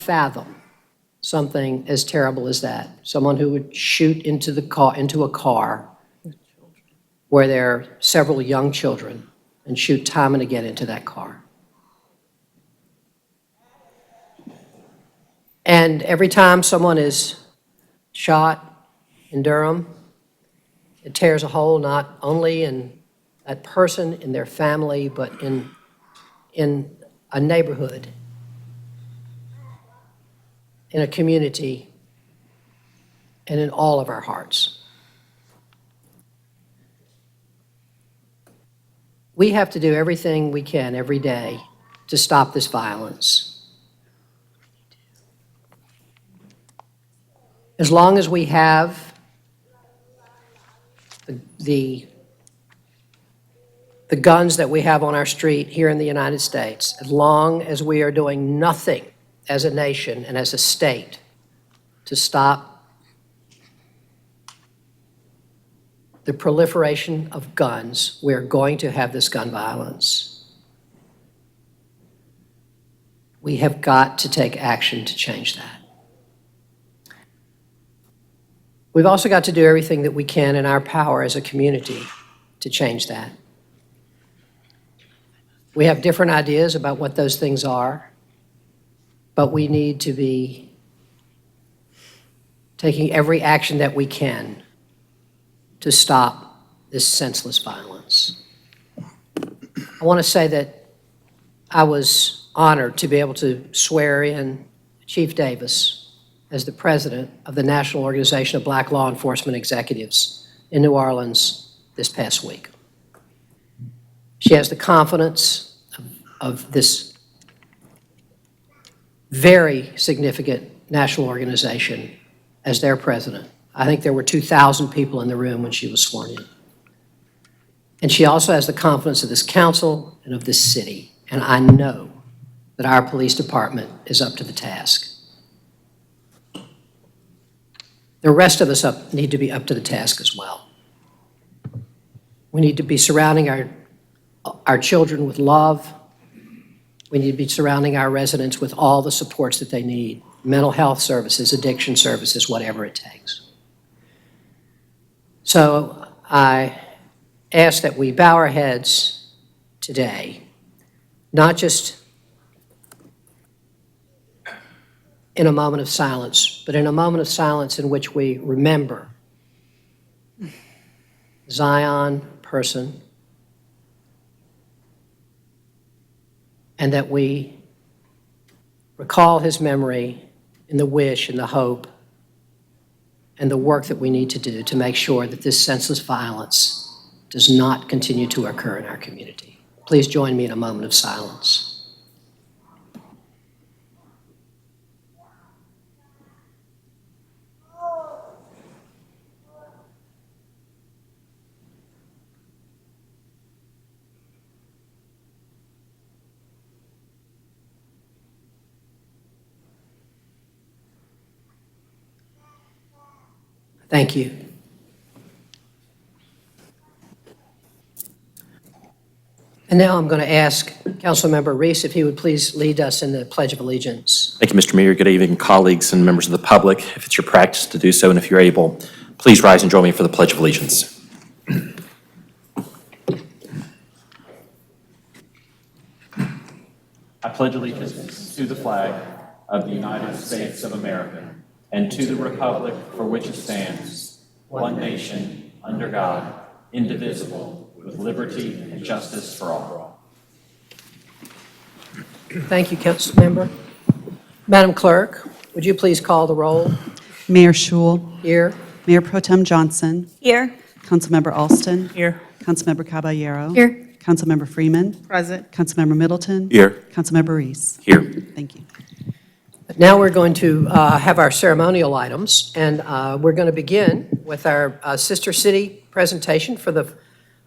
fathom something as terrible as that. Someone who would shoot into a car where there are several young children and shoot time and again into that car. And every time someone is shot in Durham, it tears a hole not only in that person, in their family, but in a neighborhood, in a community, and in all of our hearts. We have to do everything we can every day to stop this violence. As long as we have the guns that we have on our street here in the United States, as long as we are doing nothing as a nation and as a state to stop the proliferation of guns, we're going to have this gun violence. We have got to take action to change that. We've also got to do everything that we can in our power as a community to change that. We have different ideas about what those things are, but we need to be taking every action that we can to stop this senseless violence. I want to say that I was honored to be able to swear in Chief Davis as the president of the National Organization of Black Law Enforcement Executives in New Orleans this past week. She has the confidence of this very significant national organization as their president. I think there were 2,000 people in the room when she was sworn in. And she also has the confidence of this council and of this city. And I know that our police department is up to the task. The rest of us need to be up to the task as well. We need to be surrounding our children with love. We need to be surrounding our residents with all the supports that they need, mental health services, addiction services, whatever it takes. So I ask that we bow our heads today, not just in a moment of silence, but in a moment of silence in which we remember Zion person, and that we recall his memory in the wish and the hope and the work that we need to do to make sure that this senseless violence does not continue to occur in our community. Please join me in a moment of silence. Thank you. And now I'm going to ask Councilmember Reese if he would please lead us in the Pledge of Allegiance. Thank you, Mr. Mayor. Good evening, colleagues and members of the public. If it's your practice to do so, and if you're able, please rise and join me for the Pledge of Allegiance. I pledge allegiance to the flag of the United States of America and to the republic for which it stands, one nation, under God, indivisible, with liberty and justice for all. Thank you, Councilmember. Madam Clerk, would you please call the roll? Mayor Schul. Here. Mayor Pro Tem Johnson. Here. Councilmember Alston. Here. Councilmember Caballero. Here. Councilmember Freeman. Present. Councilmember Middleton. Here. Councilmember Reese. Here. Thank you. Now we're going to have our ceremonial items, and we're going to begin with our sister city presentation for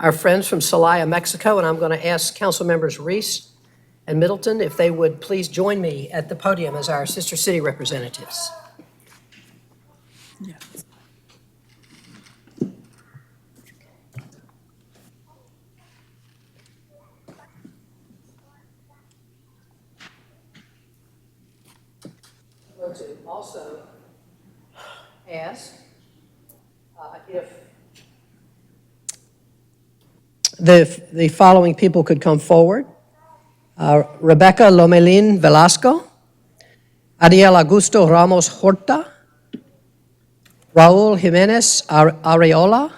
our friends from Celaya, Mexico, and I'm going to ask Council Members Reese and Middleton if they would please join me at the podium as our sister city representatives. going to also ask if the following people could come forward. Rebecca Lomelin Velasco, Ariel Augusto Ramos Horta, Raul Jimenez Areola.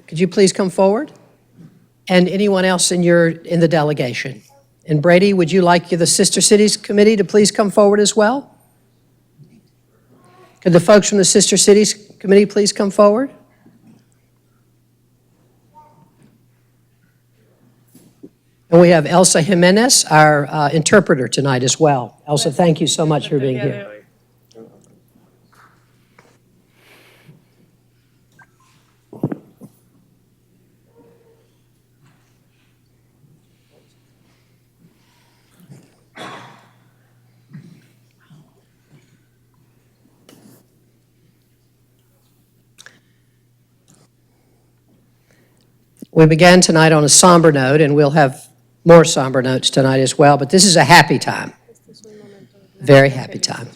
Could you please come forward? And anyone else in the delegation. And Brady, would you like the Sister Cities Committee to please come forward as well? Could the folks from the Sister Cities Committee please come forward? And we have Elsa Jimenez, our interpreter tonight as well. Elsa, thank you so much for being here. We began tonight on a somber note, and we'll have more somber notes tonight as well, but this is a happy time. Very happy time.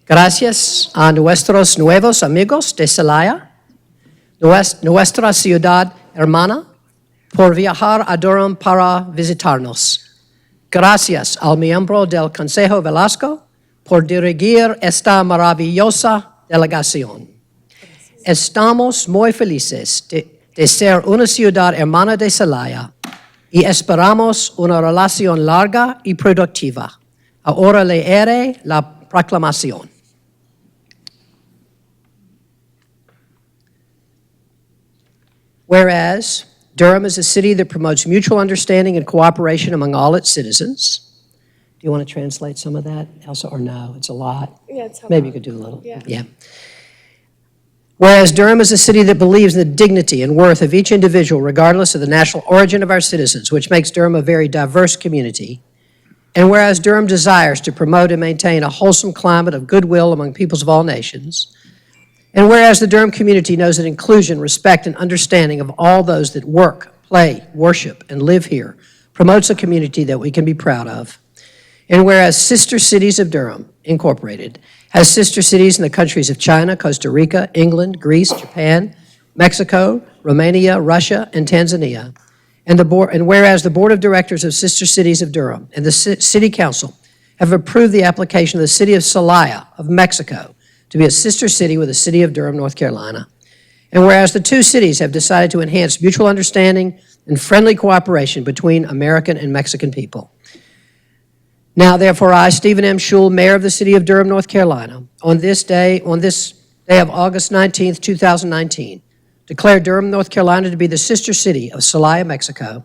Gracias a nuestros nuevos amigos de Celaya, nuestra ciudad hermana, por viajar a Durham para visitarnos. Gracias al miembro del Consejo Velasco por dirigir esta maravillosa delegación. Estamos muy felices de ser una ciudad hermana de Celaya y esperamos una relación larga y productiva. Ahora leeré la proclamación. Whereas Durham is a city that promotes mutual understanding and cooperation among all its citizens. Do you want to translate some of that, Elsa, or no? It's a lot. Yeah, it's a Maybe you lot. could do a little. Yeah. Whereas Durham is a city that believes in the dignity and worth of each individual, regardless of the national origin of our citizens, which makes Durham a very diverse community. And whereas Durham desires to promote and maintain a wholesome climate of goodwill among peoples of all nations. And whereas the Durham community knows that inclusion, respect, and understanding of all those that work, play, worship, and live here promotes a community that we can be proud of. And whereas Sister Cities of Durham, Incorporated, has sister cities in the countries of China, Costa Rica, England, Greece, Japan, Mexico, Romania, Russia, and Tanzania. And whereas the Board of Directors of Sister Cities of Durham and the City Council have approved the application of the city of Celaya of Mexico to be a sister city with the city of Durham, North Carolina. And whereas the two cities have decided to enhance mutual understanding and friendly cooperation between American and Mexican people. Now, therefore, I, Stephen M. Schul, Mayor of the City of Durham, North Carolina, on this day of August 19th, 2019, declare Durham, North Carolina to be the sister city of Celaya, Mexico,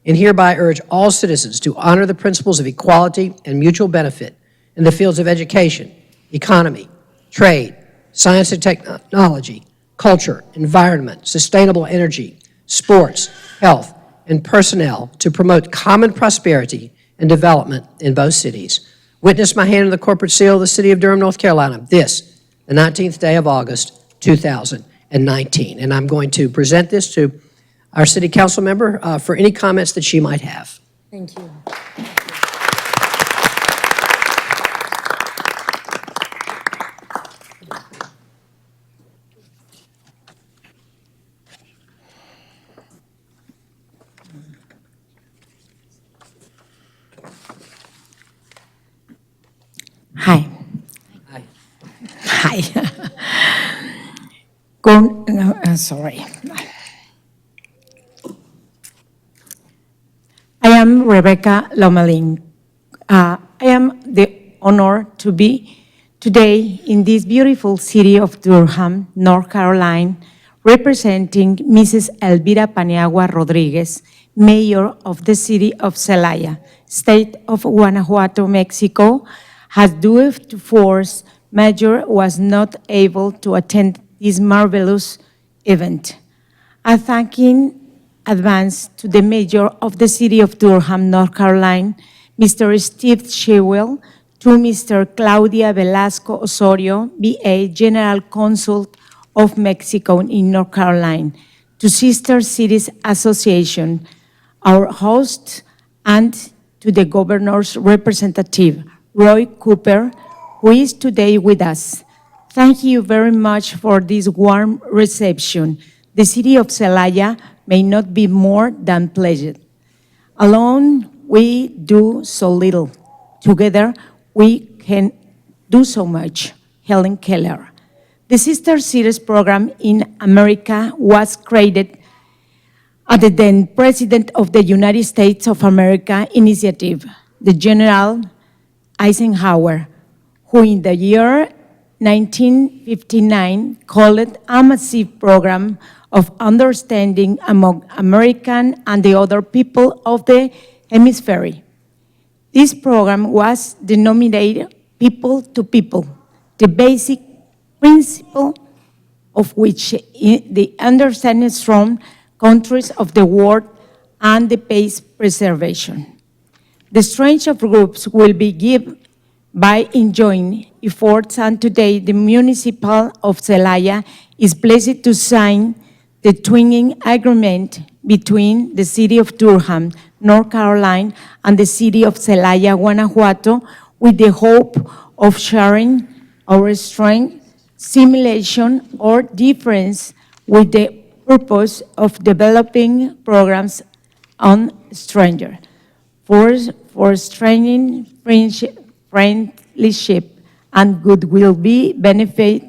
and hereby urge all citizens to honor the principles of equality and mutual benefit in the fields of education, economy, trade, science and technology, culture, environment, sustainable energy, sports, health, and personnel to promote common prosperity and development in both cities. Witness my hand on the corporate seal of the City of Durham, North Carolina, this, the 19th day of August, 2019. And I'm going to present this to our City Council member for any comments that she might have. Thank you. Hi. Hi. Hi. Sorry. I am Rebecca Lomelin. I am the honor to be today in this beautiful city of Durham, North Carolina, representing Mrs. Elvira Paniagua Rodriguez, Mayor of the City of Celaya, State of Guanajuato, Mexico, has due to force majeure was not able to attend this marvelous event. I thank in advance to the Mayor of the City of Durham, North Carolina, Mr. Steve Shewell, to Mr. Claudia Velasco Osorio, BA, General Consul of Mexico in North Carolina, to Sister Cities Association, our host, and to the governor's representative, Roy Cooper, who is today with us. Thank you very much for this warm reception. The city of Celaya may not be more than pleased. Alone, we do so little. Together, we can do so much. Helen Keller. The Sister Cities program in America was created at the then President of the United States of America initiative, the General Eisenhower, who in the year 1959 called it a massive program of understanding among American and the other people of the hemisphere. This program was denominated People to People, the basic principle of which the understanding from countries of the world and the peace preservation. The strength of groups will be given by enjoying efforts, and today the municipal of Celaya is pleased to sign the twinning agreement between the city of Durham, North Carolina, and the city of Celaya, Guanajuato, with the hope of sharing our strength, simulation, or difference with the purpose of developing programs on strangers for strengthening friendship and goodwill be benefit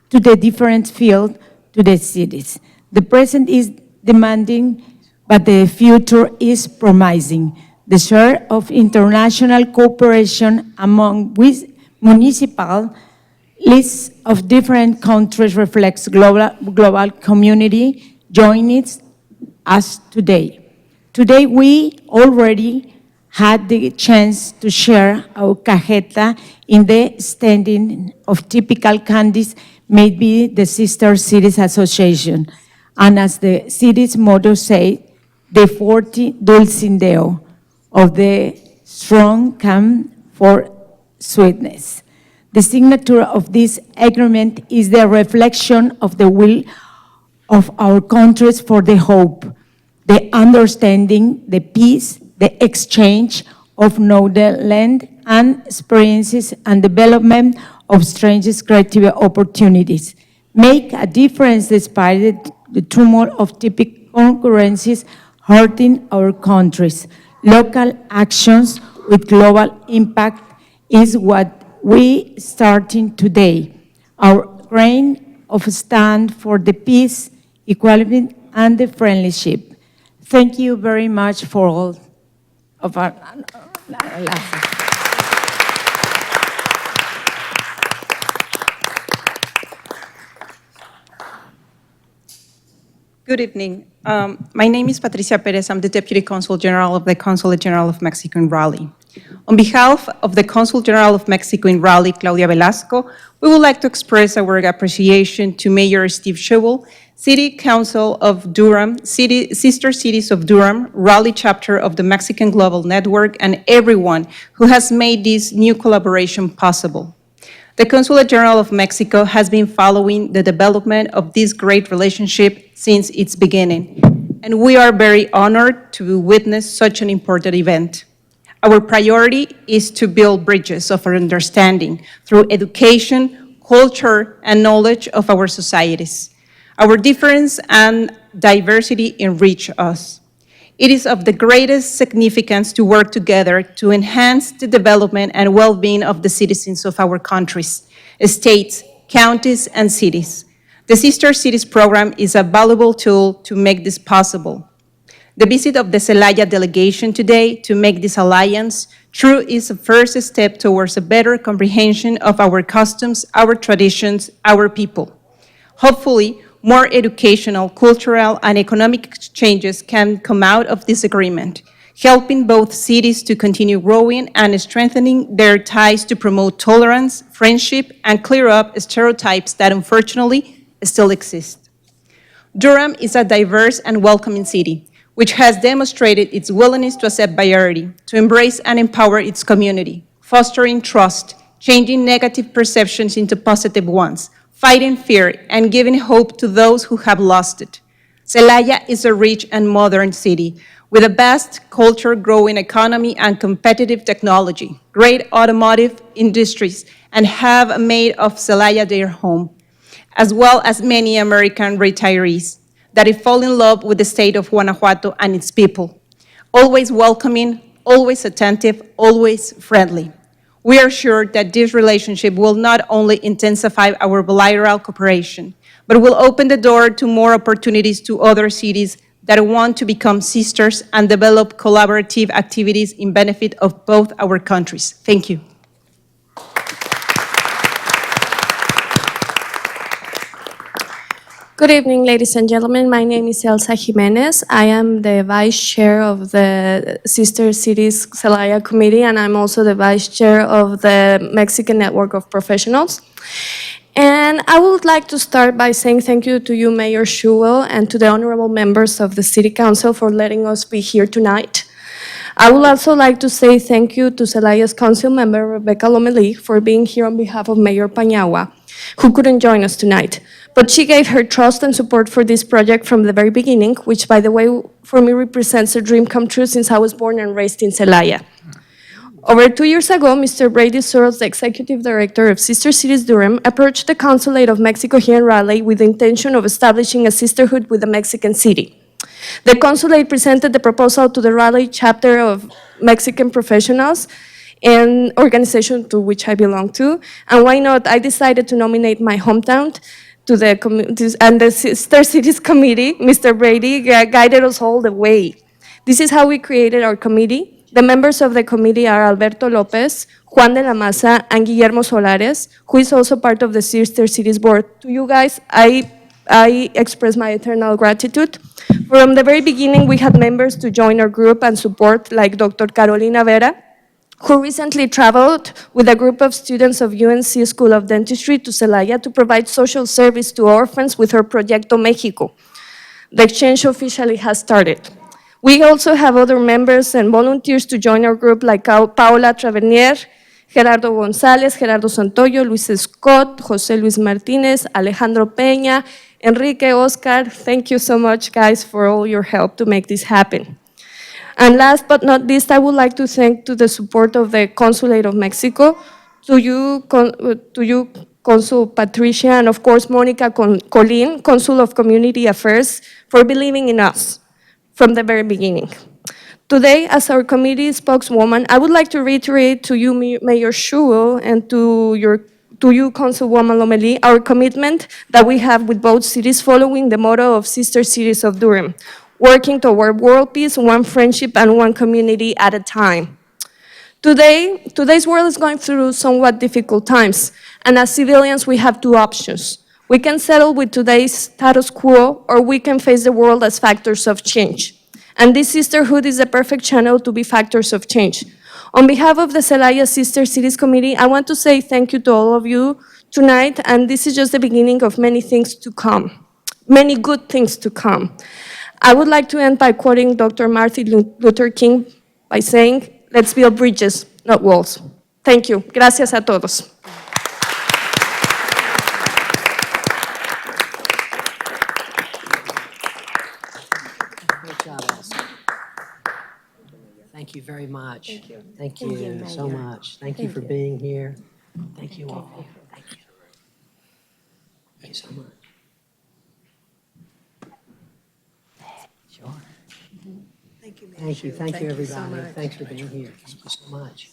to the different fields to the cities. The present is demanding, but the future is promising. The share of international cooperation among municipal lists of different countries reflects global community joining us today. Today, we already had the chance to share our cajeta in the standing of typical candies made by the Sister Cities Association. And as the city's motto says, the 40 dulcindeo of the strong come for sweetness. The signature of this agreement is the reflection of the will of our countries for the hope, the understanding, the peace, the exchange of knowledge and experiences, and development of strange creative opportunities. Make a difference despite the turmoil of typical concurrencies hurting our countries. Local actions with global impact is what we starting today. Our grain of stand for the peace, equality, and the friendship. Thank you very much for all of our Good evening. My name is Patricia Perez. I'm the Deputy Consul General of the Consulate General of Mexico in Raleigh. On behalf of the Consul General of Mexico in Raleigh, Claudia Velasco, we would like to express our appreciation to Mayor Steve Schewel, City Council of Durham, Sister Cities of Durham, Raleigh chapter of the Mexican Global Network, and everyone who has made this new collaboration possible. The Consulate General of Mexico has been following the development of this great relationship since its beginning, and we are very honored to witness such an important event. Our priority is to build bridges of our understanding through education, culture, and knowledge of our societies. Our difference and diversity enrich us. It is of the greatest significance to work together to enhance the development and well-being of the citizens of our countries, states, counties, and cities. The Sister Cities program is a valuable tool to make this possible. The visit of the Celaya delegation today to make this alliance true is a first step towards a better comprehension of our customs, our traditions, our people. Hopefully, more educational, cultural, and economic exchanges can come out of this agreement, helping both cities to continue growing and strengthening their ties to promote tolerance, friendship, and clear up stereotypes that unfortunately still exist. Durham is a diverse and welcoming city, which has demonstrated its willingness to accept variety, to embrace and empower its community, fostering trust, changing negative perceptions into positive ones, fighting fear, and giving hope to those who have lost it. Celaya is a rich and modern city with the best culture-growing economy and competitive technology, great automotive industries, and have made of Celaya their home, as well as many American retirees that have fallen in love with the state of Guanajuato and its people. Always welcoming, always attentive, always friendly. We are sure that this relationship will not only intensify our bilateral cooperation, but will open the door to more opportunities to other cities that want to become sisters and develop collaborative activities in benefit of both our countries. Thank you. Good evening, ladies and gentlemen. My name is Elsa Jimenez. I am the Vice Chair of the Sister Cities Celaya Committee, and I'm also the Vice Chair of the Mexican Network of Professionals. And I would like to start by saying thank you to you, Mayor Schuell, and to the honorable members of the City Council for letting us be here tonight. I would also like to say thank you to Celaya's Council member, Rebecca Lomelí, for being here on behalf of Mayor Paniagua, who couldn't join us tonight. But she gave her trust and support for this project from the very beginning, which, by the way, for me represents a dream come true since I was born and raised in Celaya. Over 2 years ago, Mr. Brady Searles, the Executive Director of Sister Cities Durham, approached the Consulate of Mexico here in Raleigh with the intention of establishing a sisterhood with a Mexican city. The Consulate presented the proposal to the Raleigh chapter of Mexican Professionals, an organization to which I belong to, and why not, I decided to nominate my hometown to the Sister Cities Committee. Mr. Brady guided us all the way. This is how we created our committee. The members of the committee are Alberto Lopez, Juan de la Maza, and Guillermo Solares, who is also part of the Sister Cities Board. To you guys, I express my eternal gratitude. From the very beginning, we had members to join our group and support, like Dr. Carolina Vera, who recently traveled with a group of students of UNC School of Dentistry to Celaya to provide social service to orphans with her Proyecto Mexico. The exchange officially has started. We also have other members and volunteers to join our group, like Paola Travernier, Gerardo González, Gerardo Santoyo, Luis Scott, José Luis Martínez, Alejandro Peña, Enrique, Oscar. Thank you so much, guys, for all your help to make this happen. And last but not least, I would like to thank to the support of the Consulate of Mexico, to you, Consul Patricia, and of course, Monica Colin, Consul of Community Affairs, for believing in us from the very beginning. Today, as our committee spokeswoman, I would like to reiterate to you, Mayor Schuell, and to you, Councilwoman Lomelí, our commitment that we have with both cities following the motto of Sister Cities of Durham, working toward world peace, one friendship, and one community at a time. Today's world is going through somewhat difficult times, and as civilians, we have two options. We can settle with today's status quo, or we can face the world as factors of change. And this sisterhood is the perfect channel to be factors of change. On behalf of the Celaya Sister Cities Committee, I want to say thank you to all of you tonight, and this is just the beginning of many things to come, many good things to come. I would like to end by quoting Dr. Martin Luther King by saying, let's build bridges, not walls. Thank you. Gracias a todos. Great job, Elsa. Thank you very much. Thank you. Thank you so much. Thank you for being here. Thank you all. Thank you. Thank you so much. Sure. Thank you, Thank you, everybody. Thanks for being here. Thank you so much.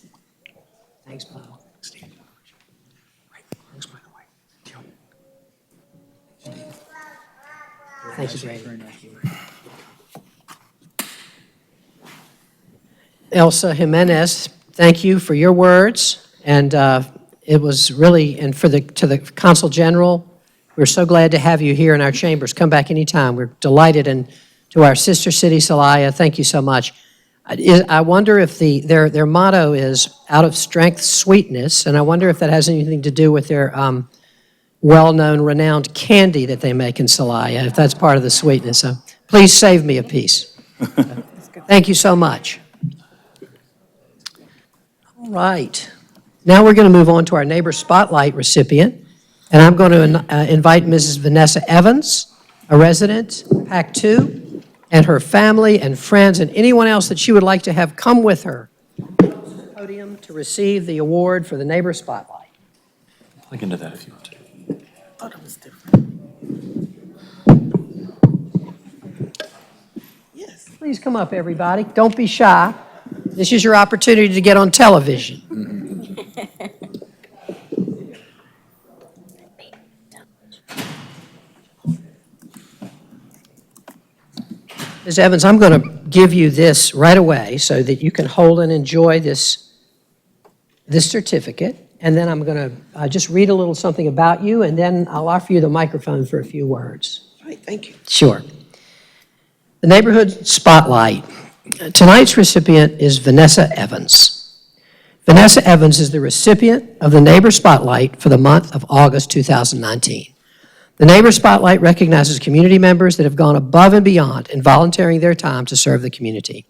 Thanks, Bob. Thank you, Brady. Elsa Jimenez, thank you for your words, and it was really, and to the Consul General, we're so glad to have you here in our chambers. Come back anytime. We're delighted, and to our sister city, Celaya, thank you so much. I wonder if their motto is out of strength, sweetness, and I wonder if that has anything to do with their well-known, renowned candy that they make in Celaya, if that's part of the sweetness. So please save me a piece. Thank you so much. All right. Now we're going to move on to our Neighbor Spotlight recipient, and I'm going to invite Mrs. Vannessa Evans, a resident, Pack 2, and her family and friends and anyone else that she would like to have come with her to the podium to receive the award for the Neighbor Spotlight. Look into that if you want to. Please come up, everybody. Don't be shy. This is your opportunity to get on television. Ms. Evans, I'm going to give you this right away so that you can hold and enjoy this certificate. And then I'm going to just read a little something about you, and then I'll offer you the microphone for a few words. All right, thank you. Sure. The Neighborhood Spotlight. Tonight's recipient is Vannessa Evans. Vannessa Evans is the recipient of the Neighbor Spotlight for the month of August 2019. The Neighbor Spotlight recognizes community members that have gone above and beyond in volunteering their time to serve the community.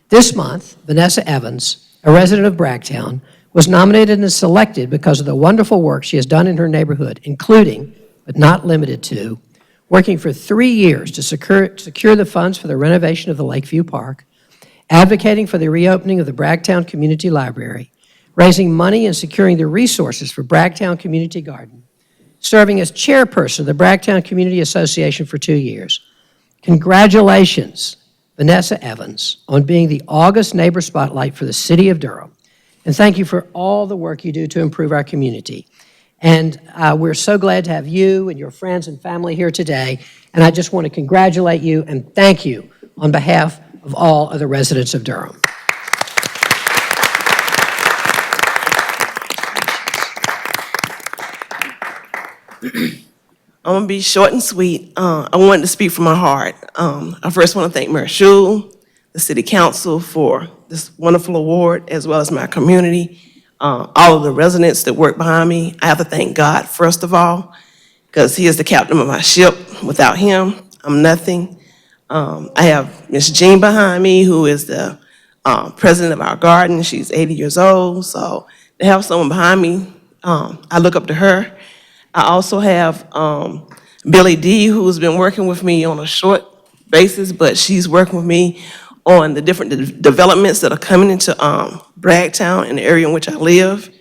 This month, Vannessa Evans, a resident of Bragtown, was nominated and selected because of the wonderful work she has done in her neighborhood, including, but not limited to, working for 3 years to secure the funds for the renovation of the Lakeview Park, advocating for the reopening of the Bragtown Community Library, raising money and securing the resources for Bragtown Community Garden, serving as chairperson of the Bragtown Community Association for 2 years. Congratulations, Vannessa Evans, on being the August Neighbor Spotlight for the City of Durham. And thank you for all the work you do to improve our community. And we're so glad to have you and your friends and family here today. And I just want to congratulate you and thank you on behalf of all of the residents of Durham. I'm going to be short and sweet. I wanted to speak from my heart. I first want to thank Mayor Schul, the City Council for this wonderful award, as well as my community, all of the residents that work behind me. I have to thank God, first of all, because He is the captain of my ship. Without Him, I'm nothing. I have Miss Jean behind me, who is the president of our garden. She's 80 years old, so to have someone behind me, I look up to her. I also have Billy D, who's been working with me on a short basis, but she's working with me on the different developments that are coming into Bragtown and the area in which I live.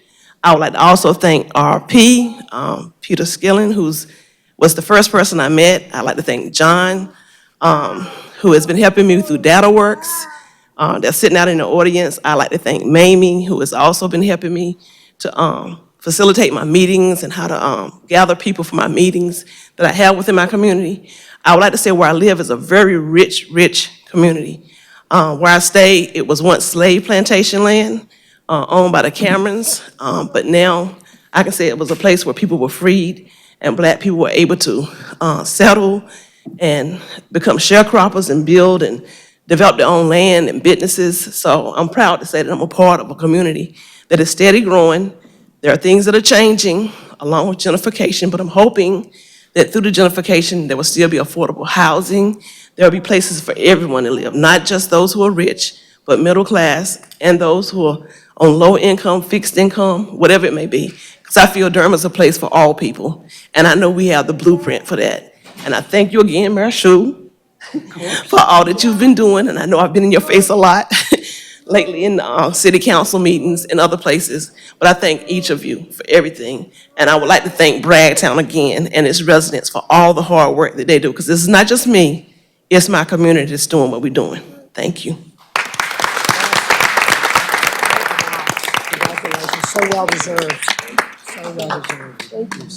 I would like to also thank RP, Peter Skilling, was the first person I met. I'd like to thank John, who has been helping me through DataWorks, that's sitting out in the audience. I'd like to thank Mamie, who has also been helping me to facilitate my meetings and how to gather people for my meetings that I have within my community. I would like to say where I live is a very rich, rich community. Where I stay, it was once slave plantation land owned by the Camerons, but now I can say it was a place where people were freed and Black people were able to settle and become sharecroppers and build and develop their own land and businesses. So I'm proud to say that I'm a part of a community that is steady growing. There are things that are changing along with gentrification, but I'm hoping that through the gentrification, there will still be affordable housing. There will be places for everyone to live, not just those who are rich, but middle class and those who are on low income, fixed income, whatever it may be. Because I feel Durham is a place for all people, and I know we have the blueprint for that. And I thank you again, Mayor Schul, for all that you've been doing, and I know I've been in your face a lot lately in city council meetings and other places, but I thank each of you for everything. And I would like to thank Bragtown again and its residents for all the hard work that they do, because this is not just me, it's my community that's doing what we're doing. Thank you. Congratulations, so well deserved, so well deserved. Thank you.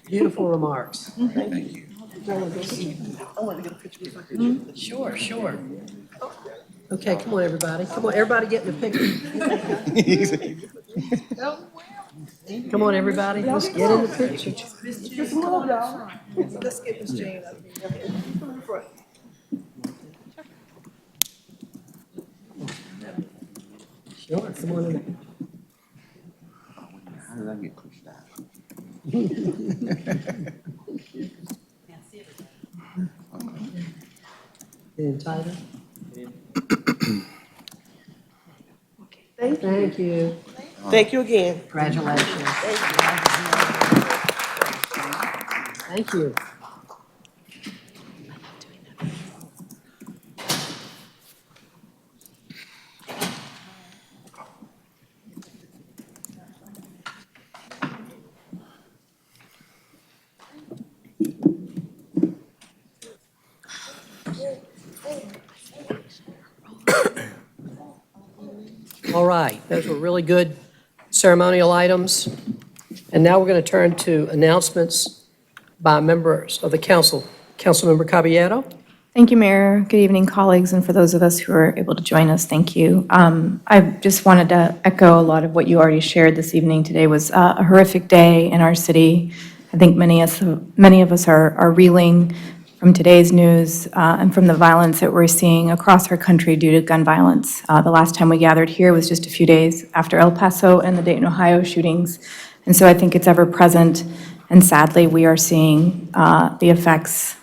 Beautiful remarks. Thank you. I want to get a picture if I could. Sure, sure. Okay, come on, everybody. Come on, everybody get in the picture. Come on, everybody, let's get in the picture. Let's get Miss Jane up here. Sure, come on in. How did I get pushed out? In tighter. Thank you. Thank you again. Congratulations. Thank you. All right, those were really good ceremonial items. And now we're going to turn to announcements by members of the council. Councilmember Caballero? Thank you, Mayor. Good evening, colleagues, and for those of us who are able to join us, thank you. I just wanted to echo a lot of what you already shared this evening. Today was a horrific day in our city. I think many of us are reeling from today's news and from the violence that we're seeing across our country due to gun violence. The last time we gathered here was just a few days after El Paso and the Dayton, Ohio shootings. And so I think it's ever present, and sadly, we are seeing the effects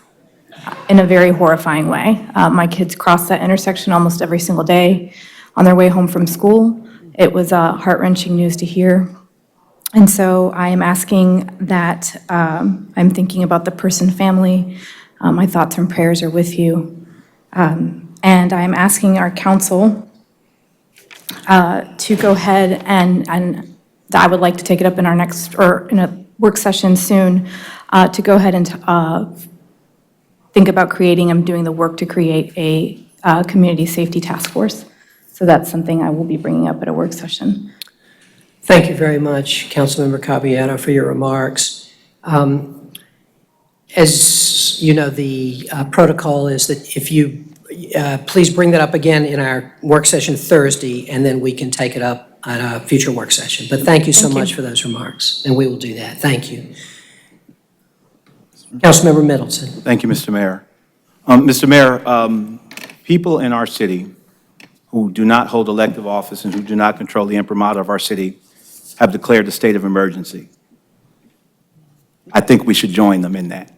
in a very horrifying way. My kids cross that intersection almost every single day on their way home from school. It was heart-wrenching news to hear. And so I am asking that, I'm thinking about the person family. My thoughts and prayers are with you. And I'm asking our council to go ahead and I would like to take it up in our next, or in a work session soon, to go ahead and think about creating and doing the work to create a community safety task force. So that's something I will be bringing up at a work session. Thank you very much, Councilmember Caballero, for your remarks. As you know, the protocol is that if you please bring that up again in our work session Thursday, and then we can take it up at a future work session. But thank you so much for those remarks, and we will do that. Thank you. Councilmember Middleton. Thank you, Mr. Mayor. Mr. Mayor, people in our city who do not hold elective office and who do not control the imprimatur of our city have declared a state of emergency. I think we should join them in that.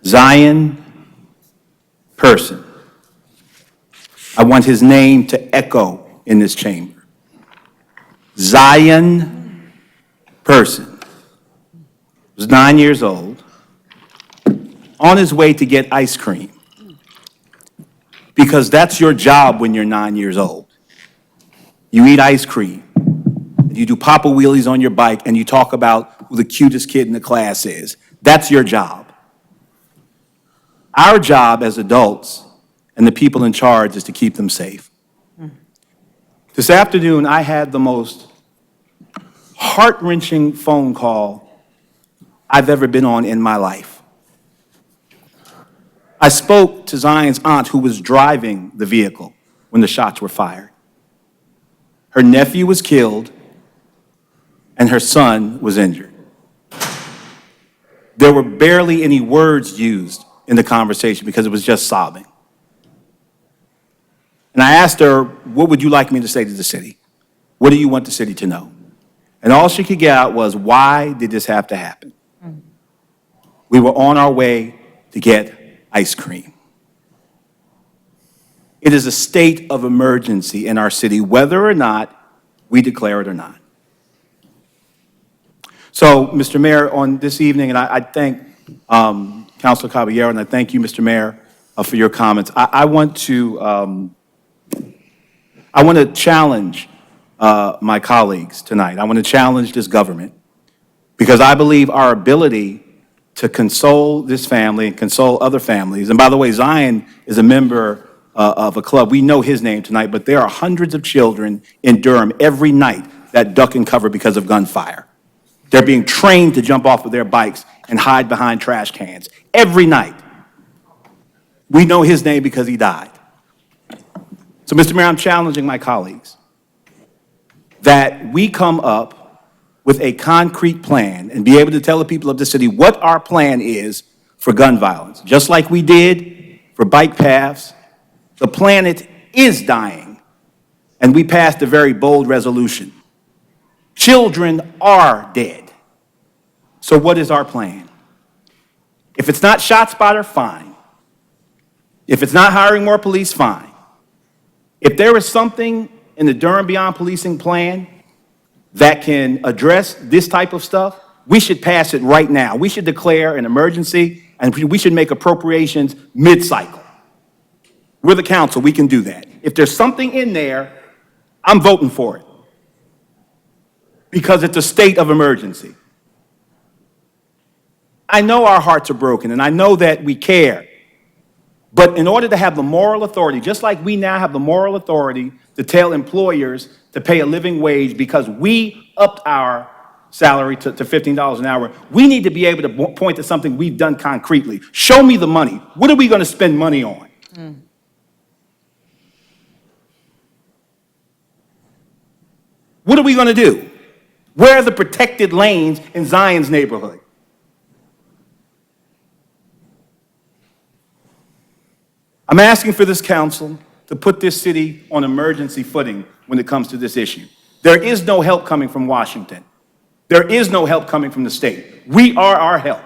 Zion Person. I want his name to echo in this chamber. Zion Person was 9 years old, on his way to get ice cream, because that's your job when you're 9 years old. You eat ice cream, you do papa wheelies on your bike, and you talk about who the cutest kid in the class is. That's your job. Our job as adults and the people in charge is to keep them safe. This afternoon, I had the most heart-wrenching phone call I've ever been on in my life. I spoke to Zion's aunt, who was driving the vehicle when the shots were fired. Her nephew was killed, and her son was injured. There were barely any words used in the conversation because it was just sobbing. And I asked her, what would you like me to say to the city? What do you want the city to know? And all she could get out was, why did this have to happen? We were on our way to get ice cream. It is a state of emergency in our city, whether or not we declare it or not. So, Mr. Mayor, on this evening, and I thank Councilor Caballero, and I thank you, Mr. Mayor, for your comments. I want to challenge my colleagues tonight. I want to challenge this government, because I believe our ability to console this family and console other families, and by the way, Zion is a member of a club. We know his name tonight, but there are hundreds of children in Durham every night that duck and cover because of gunfire. They're being trained to jump off of their bikes and hide behind trash cans every night. We know his name because he died. So, Mr. Mayor, I'm challenging my colleagues that we come up with a concrete plan and be able to tell the people of the city what our plan is for gun violence. Just like we did for bike paths, the planet is dying, and we passed a very bold resolution. Children are dead. So what is our plan? If it's not ShotSpotter, fine. If it's not hiring more police, fine. If there is something in the Durham Beyond Policing plan that can address this type of stuff, we should pass it right now. We should declare an emergency, and we should make appropriations mid-cycle. We're the council, we can do that. If there's something in there, I'm voting for it, because it's a state of emergency. I know our hearts are broken, and I know that we care. But in order to have the moral authority, just like we now have the moral authority to tell employers to pay a living wage because we upped our salary to $15 an hour. We need to be able to point to something we've done concretely. Show me the money. What are we going to spend money on? What are we going to do? Where are the protected lanes in Zion's neighborhood? I'm asking for this council to put this city on emergency footing when it comes to this issue. There is no help coming from Washington. There is no help coming from the state. We are our help.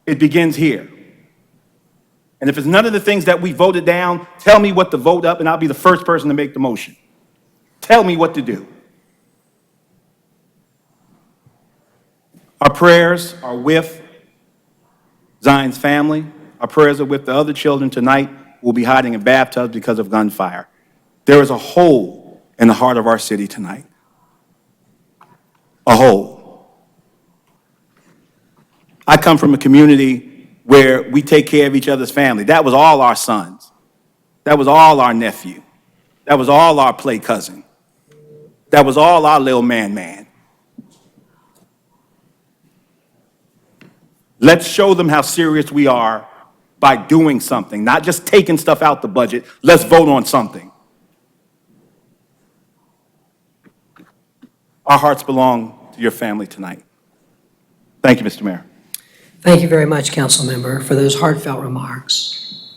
It begins here. And if it's none of the things that we voted down, tell me what to vote up and I'll be the first person to make the motion. Tell me what to do. Our prayers are with Zion's family. Our prayers are with the other children tonight who will be hiding in bathtubs because of gunfire. There is a hole in the heart of our city tonight. A hole. I come from a community where we take care of each other's family. That was all our sons. That was all our nephew. That was all our play cousin. That was all our little man. Let's show them how serious we are by doing something, not just taking stuff out the budget. Let's vote on something. Our hearts belong to your family tonight. Thank you, Mr. Mayor. Thank you very much, council member, for those heartfelt remarks.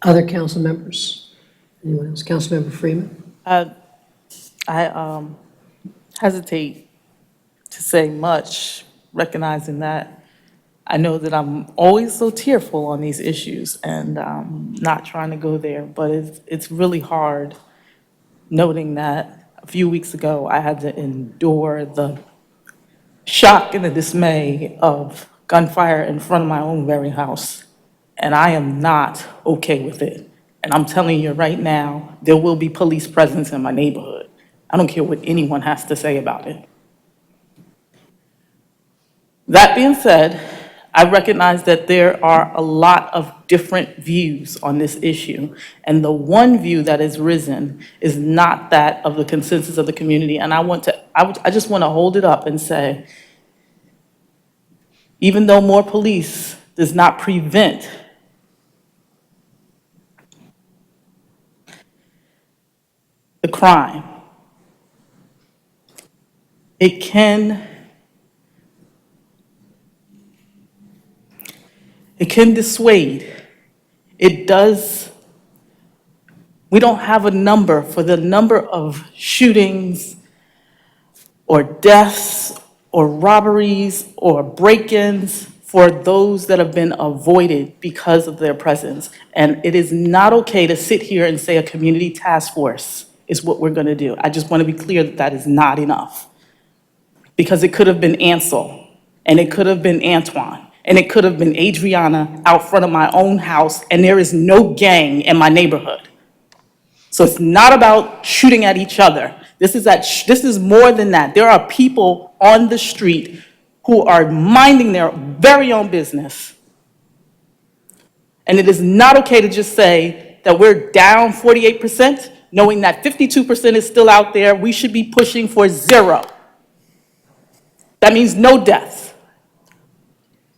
Other council members? Anyone else? Councilmember Freeman? I hesitate to say much, recognizing that I know that I'm always so tearful on these issues and not trying to go there, but it's really hard noting that a few weeks ago I had to endure the shock and the dismay of gunfire in front of my own very house, and I am not okay with it. And I'm telling you right now, there will be police presence in my neighborhood. I don't care what anyone has to say about it. That being said, I recognize that there are a lot of different views on this issue, and the one view that has risen is not that of the consensus of the community. And I just want to hold it up and say, even though more police does not prevent the crime, it can dissuade. It does. We don't have a number for the number of shootings or deaths or robberies or break-ins for those that have been avoided because of their presence. And it is not okay to sit here and say a community task force is what we're going to do. I just want to be clear that that is not enough. Because it could have been Ansel, and it could have been Antoine, and it could have been Adriana out front of my own house, and there is no gang in my neighborhood. So it's not about shooting at each other. This is more than that. There are people on the street who are minding their very own business. And it is not okay to just say that we're down 48%, knowing that 52% is still out there. We should be pushing for 0. That means no deaths.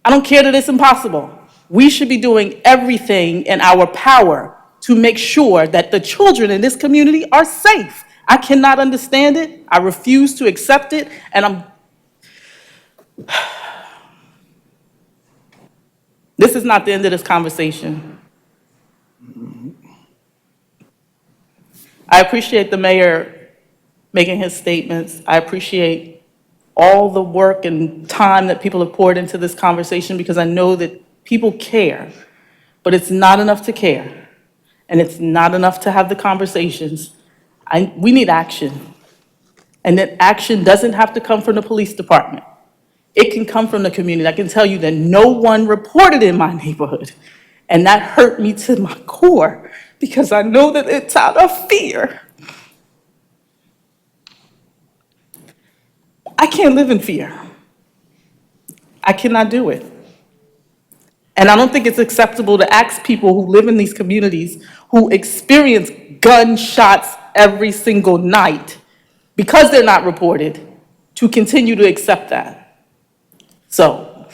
I don't care that it's impossible. We should be doing everything in our power to make sure that the children in this community are safe. I cannot understand it. I refuse to accept it. And this is not the end of this conversation. I appreciate the mayor making his statements. I appreciate all the work and time that people have poured into this conversation, because I know that people care, but it's not enough to care, and it's not enough to have the conversations. We need action, and that action doesn't have to come from the police department. It can come from the community. I can tell you that no one reported in my neighborhood, and that hurt me to my core, because I know that it's out of fear. I can't live in fear. I cannot do it. And I don't think it's acceptable to ask people who live in these communities, who experience gunshots every single night, because they're not reported, to continue to accept that. So,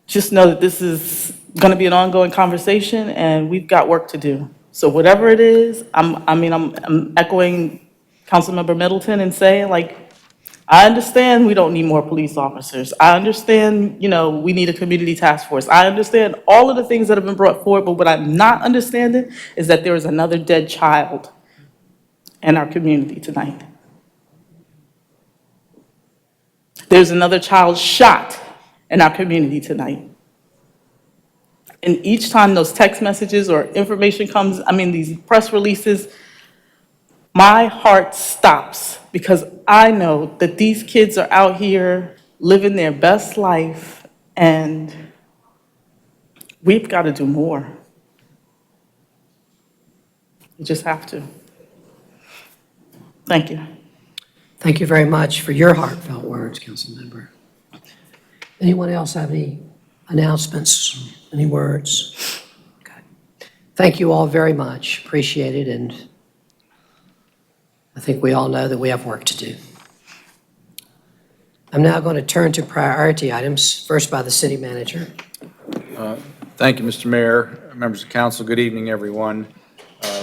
just know that this is going to be an ongoing conversation, and we've got work to do. So whatever it is, I'm echoing Councilmember Middleton and saying, like, I understand we don't need more police officers. I understand, we need a community task force. I understand all of the things that have been brought forward, but what I'm not understanding is that there is another dead child in our community tonight. There's another child shot in our community tonight. And each time those text messages or information comes, these press releases, my heart stops because I know that these kids are out here living their best life, and we've got to do more. We just have to. Thank you. Thank you very much for your heartfelt words, Councilmember. Anyone else have any announcements, any words? Okay. Thank you all very much. Appreciate it, and I think we all know that we have work to do. I'm now going to turn to priority items, first by the city manager. Thank you, Mr. Mayor, members of council. Good evening, everyone.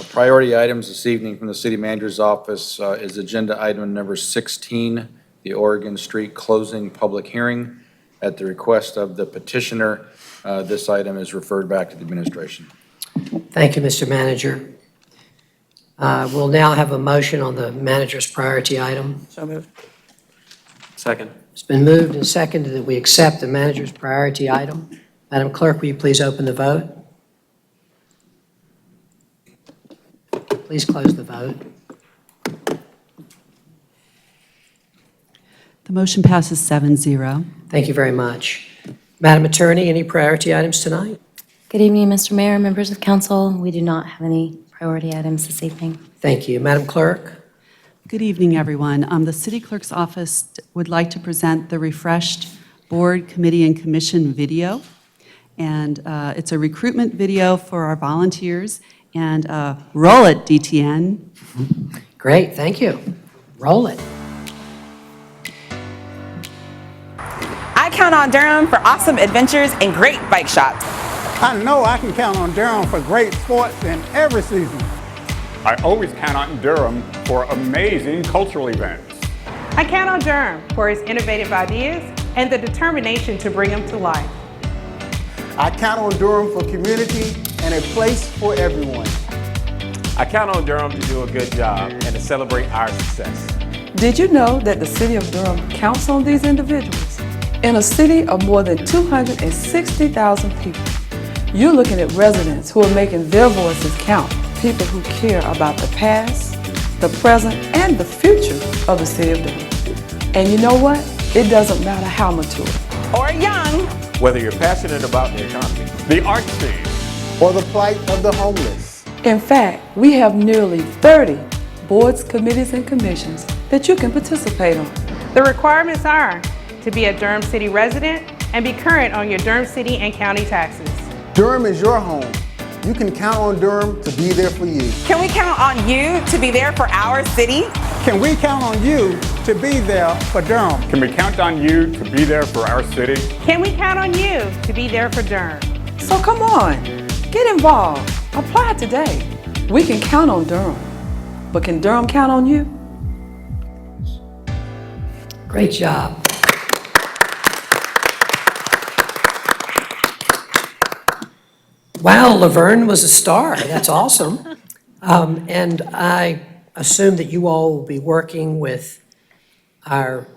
Priority items this evening from the city manager's office is agenda item number 16, the Oregon Street closing public hearing. At the request of the petitioner, this item is referred back to the administration. Thank you, Mr. Manager. We'll now have a motion on the manager's priority item. So moved. Second. It's been moved and seconded that we accept the manager's priority item. Madam Clerk, will you please open the vote? Please close the vote. The motion passes 7-0. Thank you very much. Madam Attorney, any priority items tonight? Good evening, Mr. Mayor, members of council. We do not have any priority items this evening. Thank you. Madam Clerk? Good evening, everyone. The city clerk's office would like to present the refreshed board, committee, and commission video. And it's a recruitment video for our volunteers. And roll it, DTN. Great, thank you. Roll it. I count on Durham for awesome adventures and great bike shops. I know I can count on Durham for great sports in every season. I always count on Durham for amazing cultural events. I count on Durham for its innovative ideas and the determination to bring them to life. I count on Durham for community and a place for everyone. I count on Durham to do a good job and to celebrate our success. Did you know that the city of Durham counts on these individuals? In a city of more than 260,000 people, you're looking at residents who are making their voices count, people who care about the past, the present, and the future of the city of Durham. And you know what? It doesn't matter how mature or young, whether you're passionate about the economy, the arts scene, or the plight of the homeless. In fact, we have nearly 30 boards, committees, and commissions that you can participate on. The requirements are to be a Durham City resident and be current on your Durham City and county taxes. Durham is your home. You can count on Durham to be there for you. Can we count on you to be there for our city? Can we count on you to be there for Durham? Can we count on you to be there for our city? Can we count on you to be there for Durham? So come on, get involved, apply today. We can count on Durham, but can Durham count on you? Great job. Wow, Laverne was a star. That's awesome. And I assume that you all will be working with our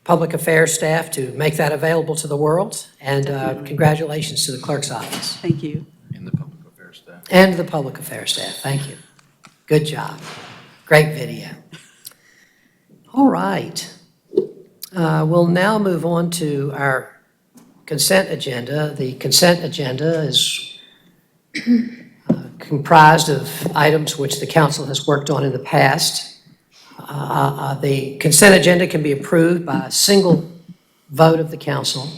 public affairs staff to make that available to the world. And congratulations to the clerk's office. Thank you. And the public affairs staff. And the public affairs staff. Thank you. Good job. Great video. All right. We'll now move on to our consent agenda. The consent agenda is comprised of items which the council has worked on in the past. The consent agenda can be approved by a single vote of the council.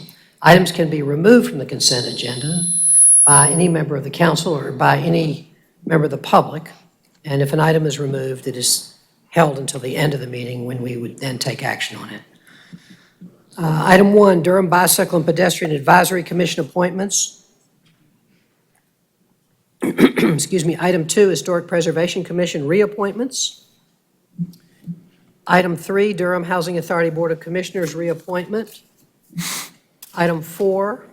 Items can be removed from the consent agenda by any member of the council or by any member of the public. And if an item is removed, it is held until the end of the meeting when we would then take action on it. Item 1, Durham Bicycle and Pedestrian Advisory Commission appointments. Excuse me. Item 2, Historic Preservation Commission reappointments. Item 3, Durham Housing Authority Board of Commissioners reappointment. Item 4,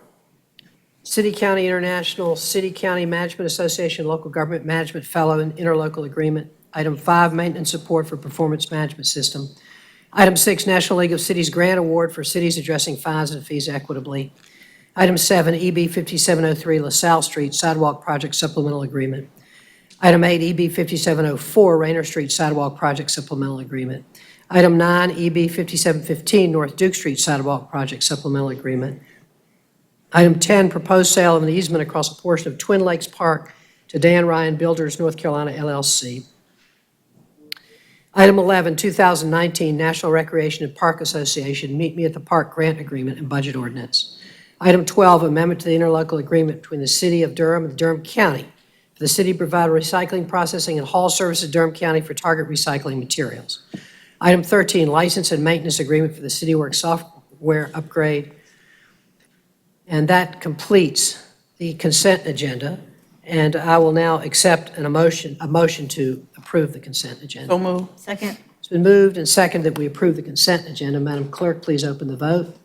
City-County International City-County Management Association Local Government Management Fellow and Interlocal Agreement. Item 5, Maintenance Support for Performance Management System. Item 6, National League of Cities Grant Award for Cities Addressing Fines and Fees Equitably. Item 7, EB 5703 LaSalle Street Sidewalk Project Supplemental Agreement. Item 8, EB 5704 Rayner Street Sidewalk Project Supplemental Agreement. Item 9, EB 5715 North Duke Street Sidewalk Project Supplemental Agreement. Item 10, proposed sale of an easement across a portion of Twin Lakes Park to Dan Ryan Builders, North Carolina, LLC. Item 11, 2019 National Recreation and Park Association Meet Me at the Park Grant Agreement and Budget Ordinance. Item 12, amendment to the interlocal agreement between the City of Durham and Durham County for the city to provide recycling, processing, and haul services to Durham County for target recycling materials. Item 13, license and maintenance agreement for the CityWorks software upgrade. And that completes the consent agenda. And I will now accept a motion to approve the consent agenda. So move. Second. It's been moved and seconded that we approve the consent agenda. Madam Clerk, please open the vote.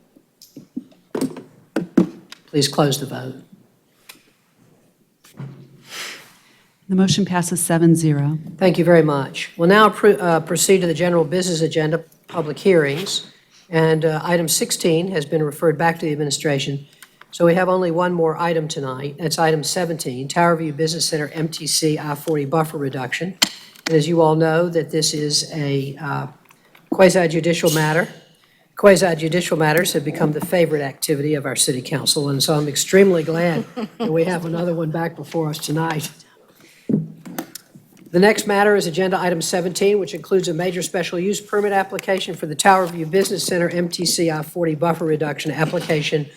Please close the vote. The motion passes 7-0. Thank you very much. We'll now proceed to the general business agenda, public hearings. And item 16 has been referred back to the administration. So we have only one more item tonight. That's item 17, Towerview Business Center MTC I-40 buffer reduction. And as you all know, that this is a quasi-judicial matter. Quasi-judicial matters have become the favorite activity of our city council, and so I'm extremely glad that we have another one back before us tonight. The next matter is agenda item 17, which includes a major special use permit application for the Towerview Business Center MTC I-40 buffer reduction application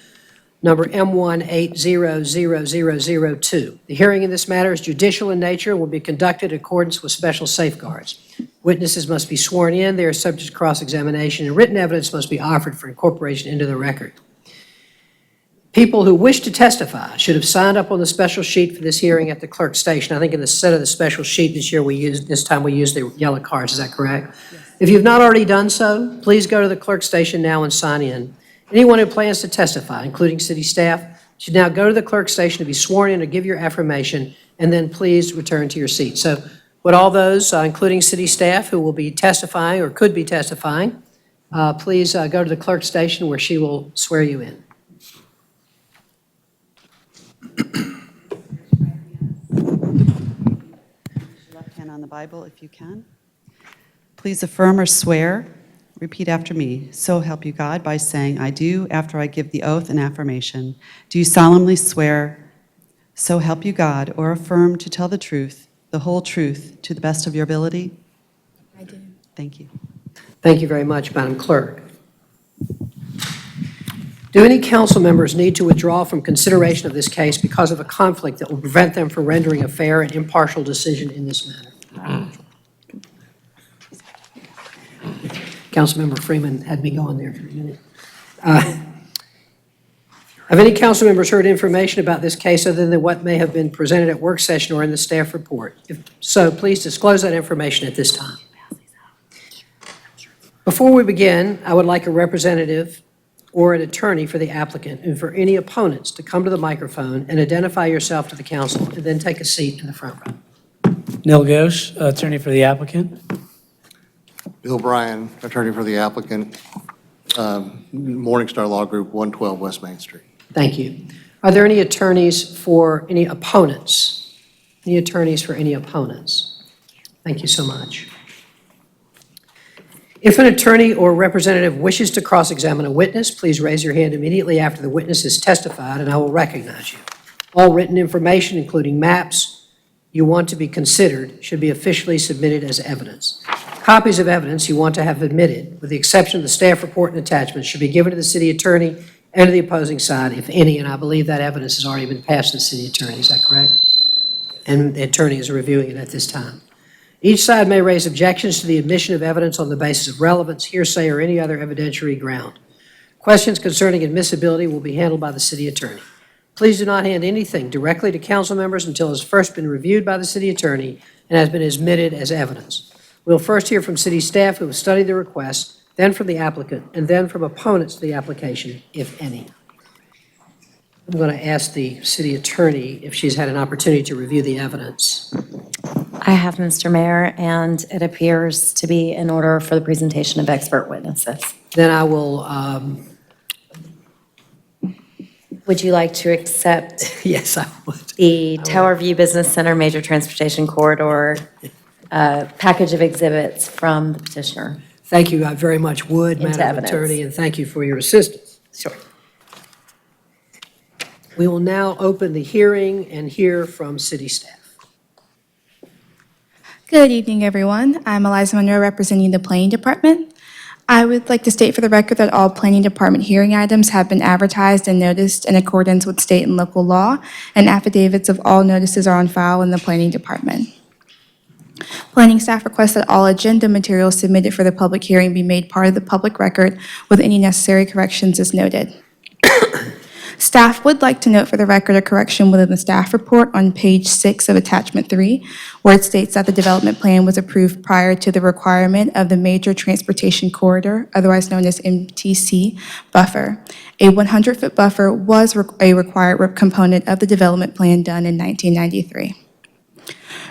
number M1800002. The hearing in this matter is judicial in nature and will be conducted in accordance with special safeguards. Witnesses must be sworn in, they are subject to cross-examination, and written evidence must be offered for incorporation into the record. People who wish to testify should have signed up on the special sheet for this hearing at the clerk station. I think in the set of the special sheet this time we used the yellow cards, is that correct? Yes. If you've not already done so, please go to the clerk station now and sign in. Anyone who plans to testify, including city staff, should now go to the clerk station to be sworn in or give your affirmation, and then please return to your seat. So would all those, including city staff who will be testifying or could be testifying, please go to the clerk station where she will swear you in. Left hand on the Bible if you can. Please affirm or swear. Repeat after me. So help you God by saying, I do, after I give the oath and affirmation. Do you solemnly swear, so help you God, or affirm to tell the truth, the whole truth, to the best of your ability? I do. Thank you. Thank you very much, Madam Clerk. Do any council members need to withdraw from consideration of this case because of a conflict that will prevent them from rendering a fair and impartial decision in this matter? Councilmember Freeman had me going there for a minute. Have any council members heard information about this case other than what may have been presented at work session or in the staff report? If so, please disclose that information at this time. Before we begin, I would like a representative or an attorney for the applicant and for any opponents to come to the microphone and identify yourself to the council and then take a seat in the front row. Neil Ghosh, attorney for the applicant. Bill Bryan, attorney for the applicant, Morningstar Law Group, 112 West Main Street. Thank you. Are there any attorneys for any opponents? Any attorneys for any opponents? Thank you so much. If an attorney or representative wishes to cross-examine a witness, please raise your hand immediately after the witness has testified, and I will recognize you. All written information, including maps you want to be considered, should be officially submitted as evidence. Copies of evidence you want to have admitted, with the exception of the staff report and attachments, should be given to the city attorney and to the opposing side, if any, and I believe that evidence has already been passed to the city attorney. Is that correct? And the attorney is reviewing it at this time. Each side may raise objections to the admission of evidence on the basis of relevance, hearsay, or any other evidentiary ground. Questions concerning admissibility will be handled by the city attorney. Please do not hand anything directly to council members until it has first been reviewed by the city attorney and has been admitted as evidence. We'll first hear from city staff who have studied the request, then from the applicant, and then from opponents to the application, if any. I'm going to ask the city attorney if she's had an opportunity to review the evidence. I have, Mr. Mayor, and it appears to be in order for the presentation of expert witnesses. Then I will, Would you like to accept yes, I would. the Towerview Business Center Major Transportation Corridor package of exhibits from the petitioner? Thank you, I very much would, Into Madam evidence. Attorney, and thank you for your assistance. Sure. We will now open the hearing and hear from city staff. Good evening, everyone. I'm Eliza Monroe representing the Planning Department. I would like to state for the record that all Planning Department hearing items have been advertised and noticed in accordance with state and local law, and affidavits of all notices are on file in the Planning Department. Planning staff requests that all agenda materials submitted for the public hearing be made part of the public record with any necessary corrections as noted. Staff would like to note for the record a correction within the staff report on page 6 of attachment 3, where it states that the development plan was approved prior to the requirement of the Major Transportation Corridor, otherwise known as MTC, buffer. A 100-foot buffer was a required component of the development plan done in 1993.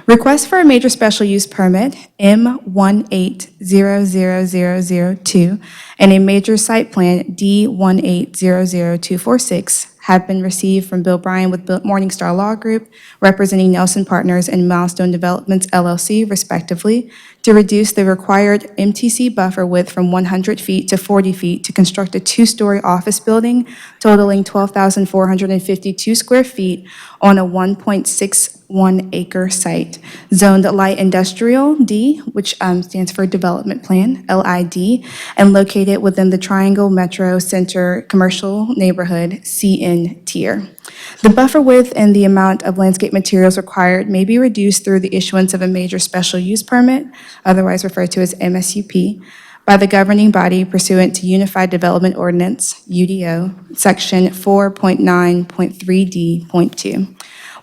Request for a major special use permit, M1800002, and a major site plan, D1800246, have been received from Bill Bryan with Morningstar Law Group, representing Nelson Partners and Milestone Developments LLC, respectively, to reduce the required MTC buffer width from 100 feet to 40 feet to construct a two-story office building totaling 12,452 square feet on a 1.61-acre site, zoned light industrial, D, which stands for Development Plan, LID, and located within the Triangle Metro Center Commercial Neighborhood, CN tier. The buffer width and the amount of landscape materials required may be reduced through the issuance of a major special use permit, otherwise referred to as MSUP, by the governing body pursuant to Unified Development Ordinance, UDO, section 4.9.3D.2.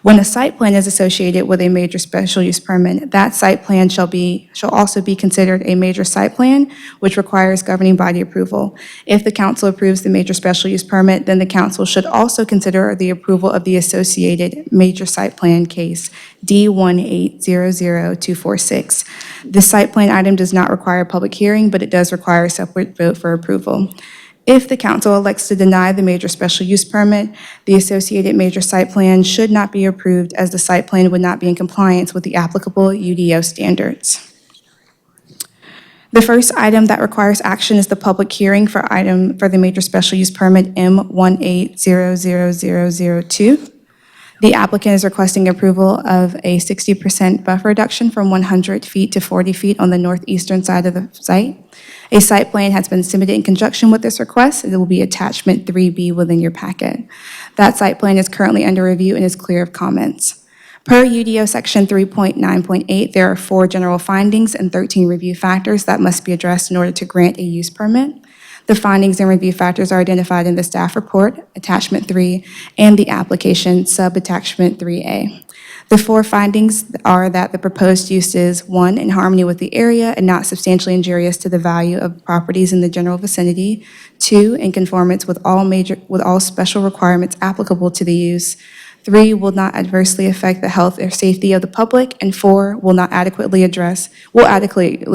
When a site plan is associated with a major special use permit, that site plan shall also be considered a major site plan, which requires governing body approval. If the council approves the major special use permit, then the council should also consider the approval of the associated major site plan case, D1800246. This site plan item does not require a public hearing, but it does require a separate vote for approval. If the council elects to deny the major special use permit, the associated major site plan should not be approved, as the site plan would not be in compliance with the applicable UDO standards. The first item that requires action is the public hearing for the major special use permit M1800002. The applicant is requesting approval of a 60% buffer reduction from 100 feet to 40 feet on the northeastern side of the site. A site plan has been submitted in conjunction with this request. It will be attachment 3B within your packet. That site plan is currently under review and is clear of comments. Per UDO section 3.9.8, there are 4 general findings and 13 review factors that must be addressed in order to grant a use permit. The findings and review factors are identified in the staff report, attachment 3, and the application sub-attachment 3A. The 4 findings are that the proposed use is, 1, in harmony with the area and not substantially injurious to the value of properties in the general vicinity, 2, in conformance with all special requirements applicable to the use, 3, will not adversely affect the health or safety of the public, and 4, will adequately address the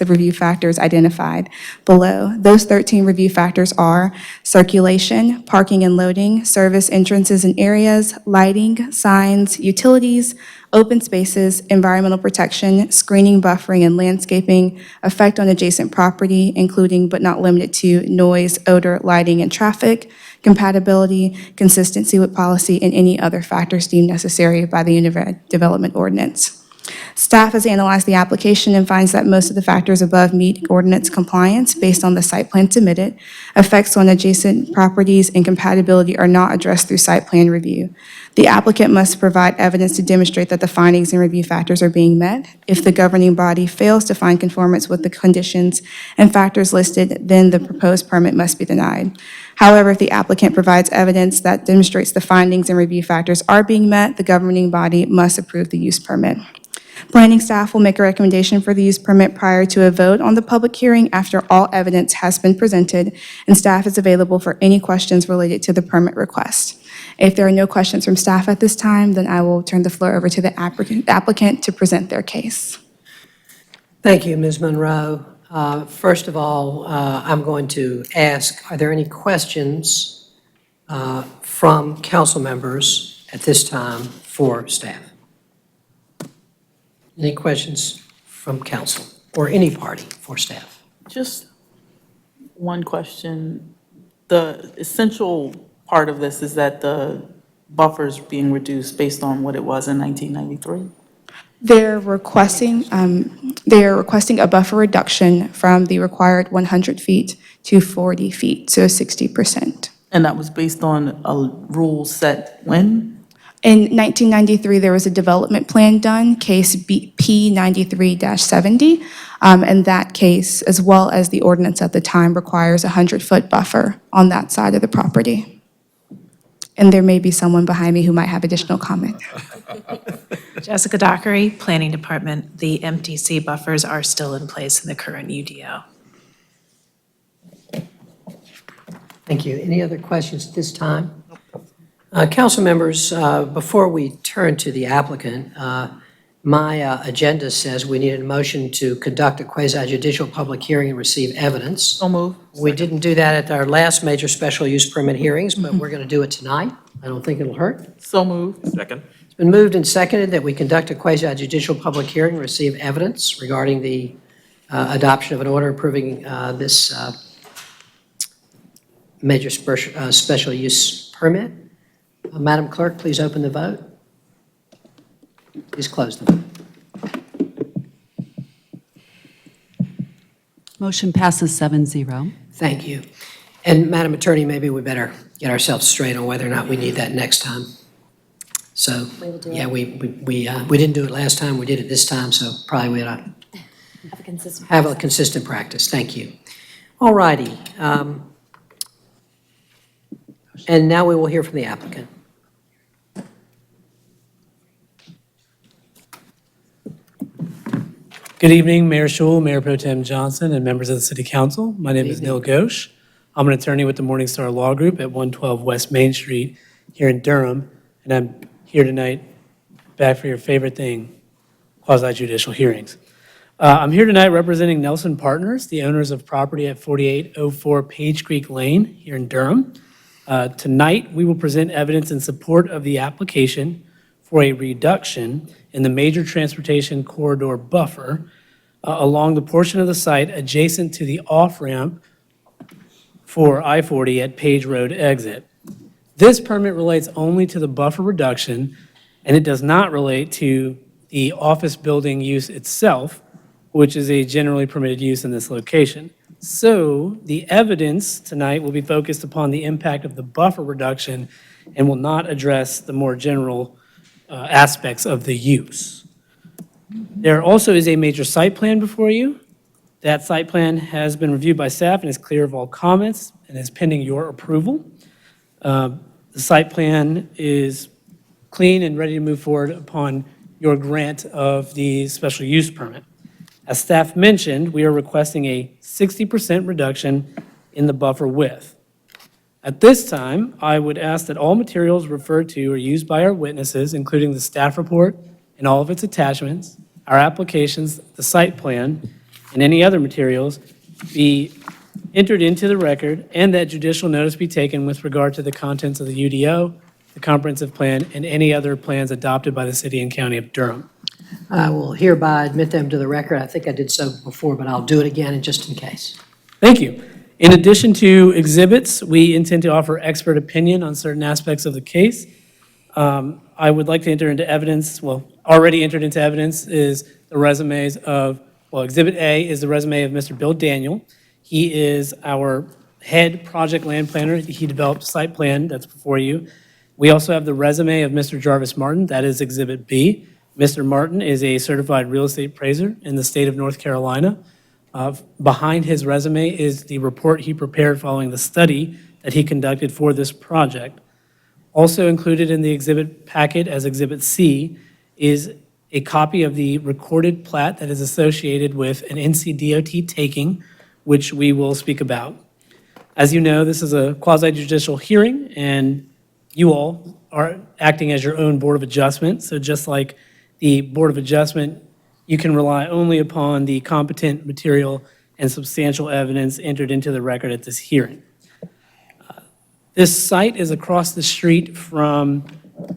review factors identified below. Those 13 review factors are circulation, parking and loading, service entrances and areas, lighting, signs, utilities, open spaces, environmental protection, screening, buffering, and landscaping, effect on adjacent property, including but not limited to noise, odor, lighting, and traffic, compatibility, consistency with policy, and any other factors deemed necessary by the Unified Development Ordinance. Staff has analyzed the application and finds that most of the factors above meet ordinance compliance based on the site plan submitted. Effects on adjacent properties and compatibility are not addressed through site plan review. The applicant must provide evidence to demonstrate that the findings and review factors are being met. If the governing body fails to find conformance with the conditions and factors listed, then the proposed permit must be denied. However, if the applicant provides evidence that demonstrates the findings and review factors are being met, the governing body must approve the use permit. Planning staff will make a recommendation for the use permit prior to a vote on the public hearing after all evidence has been presented, and staff is available for any questions related to the permit request. If there are no questions from staff at this time, then I will turn the floor over to the applicant to present their case. Thank you, Ms. Monroe. First of all, I'm going to ask, are there any questions from council members at this time for staff? Any questions from council or any party for staff? Just one question. The essential part of this is that the buffer's being reduced based on what it was in 1993? They're requesting a buffer reduction from the required 100 feet to 40 feet, so 60%. And that was based on a rule set when? In 1993, there was a development plan done, case P93-70, and that case, as well as the ordinance at the time, requires a 100-foot buffer on that side of the property. And there may be someone behind me who might have additional comment. Jessica Dockery, Planning Department. The MTC buffers are still in place in the current UDO. Thank you. Any other questions at this time? Council members, before we turn to the applicant, my agenda says we need a motion to conduct a quasi-judicial public hearing and receive evidence. So move. We didn't do that at our last major special use permit hearings, but we're going to do it tonight. I don't think it'll hurt. So move. Second. It's been moved and seconded that we conduct a quasi-judicial public hearing and receive evidence regarding the adoption of an order approving this major special use permit. Madam Clerk, please open the vote. Please close the vote. Motion passes 7-0. Thank you. And Madam Attorney, maybe we better get ourselves straight on whether or not we need that next time. So, yeah, we didn't do it last time, we did it this time, so probably we ought to have a consistent practice. Thank you. All righty. And now we will hear from the applicant. Good evening, Mayor Schul, Mayor Pro Tem Johnson, and members of the City Council. My name is Neil Ghosh. I'm an attorney with the Morningstar Law Group at 112 West Main Street here in Durham, and I'm here tonight back for your favorite thing, quasi-judicial hearings. I'm here tonight representing Nelson Partners, the owners of property at 4804 Page Creek Lane here in Durham. Tonight, we will present evidence in support of the application for a reduction in the major transportation corridor buffer along the portion of the site adjacent to the off-ramp for I-40 at Page Road exit. This permit relates only to the buffer reduction, and it does not relate to the office building use itself, which is a generally permitted use in this location. So the evidence tonight will be focused upon the impact of the buffer reduction and will not address the more general aspects of the use. There also is a major site plan before you. That site plan has been reviewed by staff and is clear of all comments and is pending your approval. The site plan is clean and ready to move forward upon your grant of the special use permit. As staff mentioned, we are requesting a 60% reduction in the buffer width. At this time, I would ask that all materials referred to or used by our witnesses, including the staff report and all of its attachments, our applications, the site plan, and any other materials, be entered into the record, and that judicial notice be taken with regard to the contents of the UDO, the comprehensive plan, and any other plans adopted by the City and County of Durham. I will hereby admit them to the record. I think I did so before, but I'll do it again just in case. Thank you. In addition to exhibits, we intend to offer expert opinion on certain aspects of the case. I would like to enter into evidence, well, already entered into evidence is the resumes of, well, Exhibit A is the resume of Mr. Bill Daniel. He is our head project land planner. He developed a site plan that's before you. We also have the resume of Mr. Jarvis Martin. That is Exhibit B. Mr. Martin is a certified real estate appraiser in the state of North Carolina. Behind his resume is the report he prepared following the study that he conducted for this project. Also included in the exhibit packet as Exhibit C is a copy of the recorded plat that is associated with an NCDOT taking, which we will speak about. As you know, this is a quasi-judicial hearing, and you all are acting as your own Board of Adjustment. So just like the Board of Adjustment, you can rely only upon the competent material and substantial evidence entered into the record at this hearing. This site is across the street from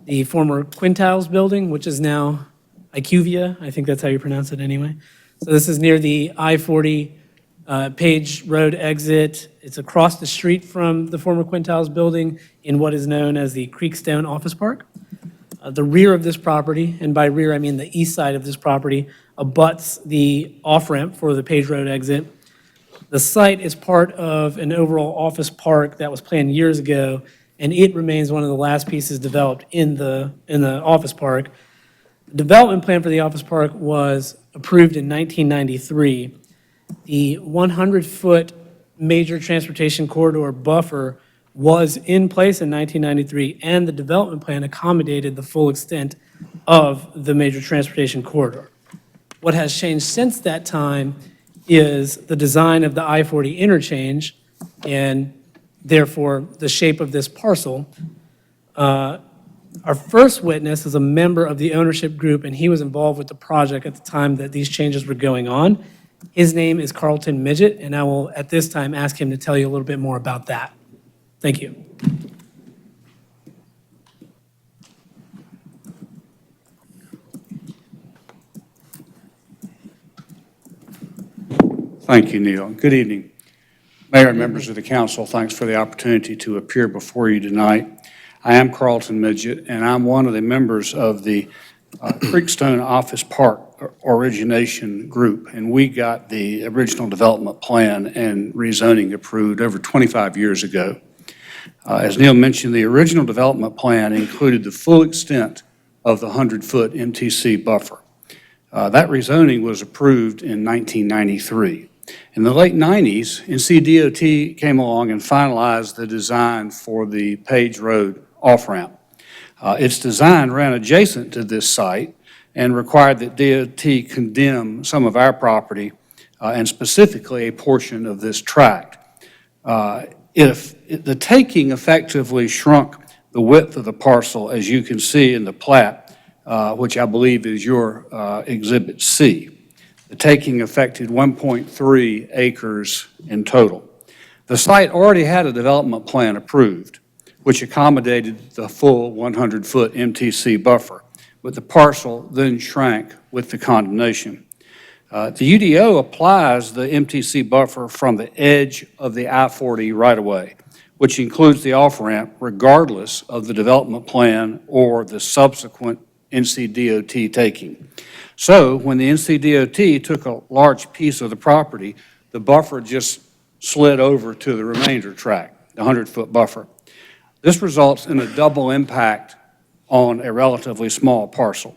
the former Quintiles building, which is now IQVIA. I think that's how you pronounce it anyway. So this is near the I-40 Page Road exit. It's across the street from the former Quintiles building in what is known as the Creekstone Office Park. The rear of this property, and by rear I mean the east side of this property, abuts the off-ramp for the Page Road exit. The site is part of an overall office park that was planned years ago, and it remains one of the last pieces developed in the office park. The development plan for the office park was approved in 1993. The 100-foot major transportation corridor buffer was in place in 1993, and the development plan accommodated the full extent of the major transportation corridor. What has changed since that time is the design of the I-40 interchange, and therefore the shape of this parcel. Our first witness is a member of the ownership group, and he was involved with the project at the time that these changes were going on. His name is Carlton Midget, and I will at this time ask him to tell you a little bit more about that. Thank you. Thank you, Neil. Good evening. Mayor and members of the council, thanks for the opportunity to appear before you tonight. I am Carlton Midget, and I'm one of the members of the Creekstone Office Park origination group, and we got the original development plan and rezoning approved over 25 years ago. As Neil mentioned, the original development plan included the full extent of the 100-foot MTC buffer. That rezoning was approved in 1993. In the late 90s, NCDOT came along and finalized the design for the Page Road off-ramp. Its design ran adjacent to this site and required that DOT condemn some of our property, and specifically a portion of this tract. If the taking effectively shrunk the width of the parcel, as you can see in the plat, which I believe is your Exhibit C. The taking affected 1.3 acres in total. The site already had a development plan approved, which accommodated the full 100-foot MTC buffer, but the parcel then shrank with the condemnation. The UDO applies the MTC buffer from the edge of the I-40 right-of-way, which includes the off-ramp regardless of the development plan or the subsequent NCDOT taking. So when the NCDOT took a large piece of the property, the buffer just slid over to the remainder tract, the 100-foot buffer. This results in a double impact on a relatively small parcel.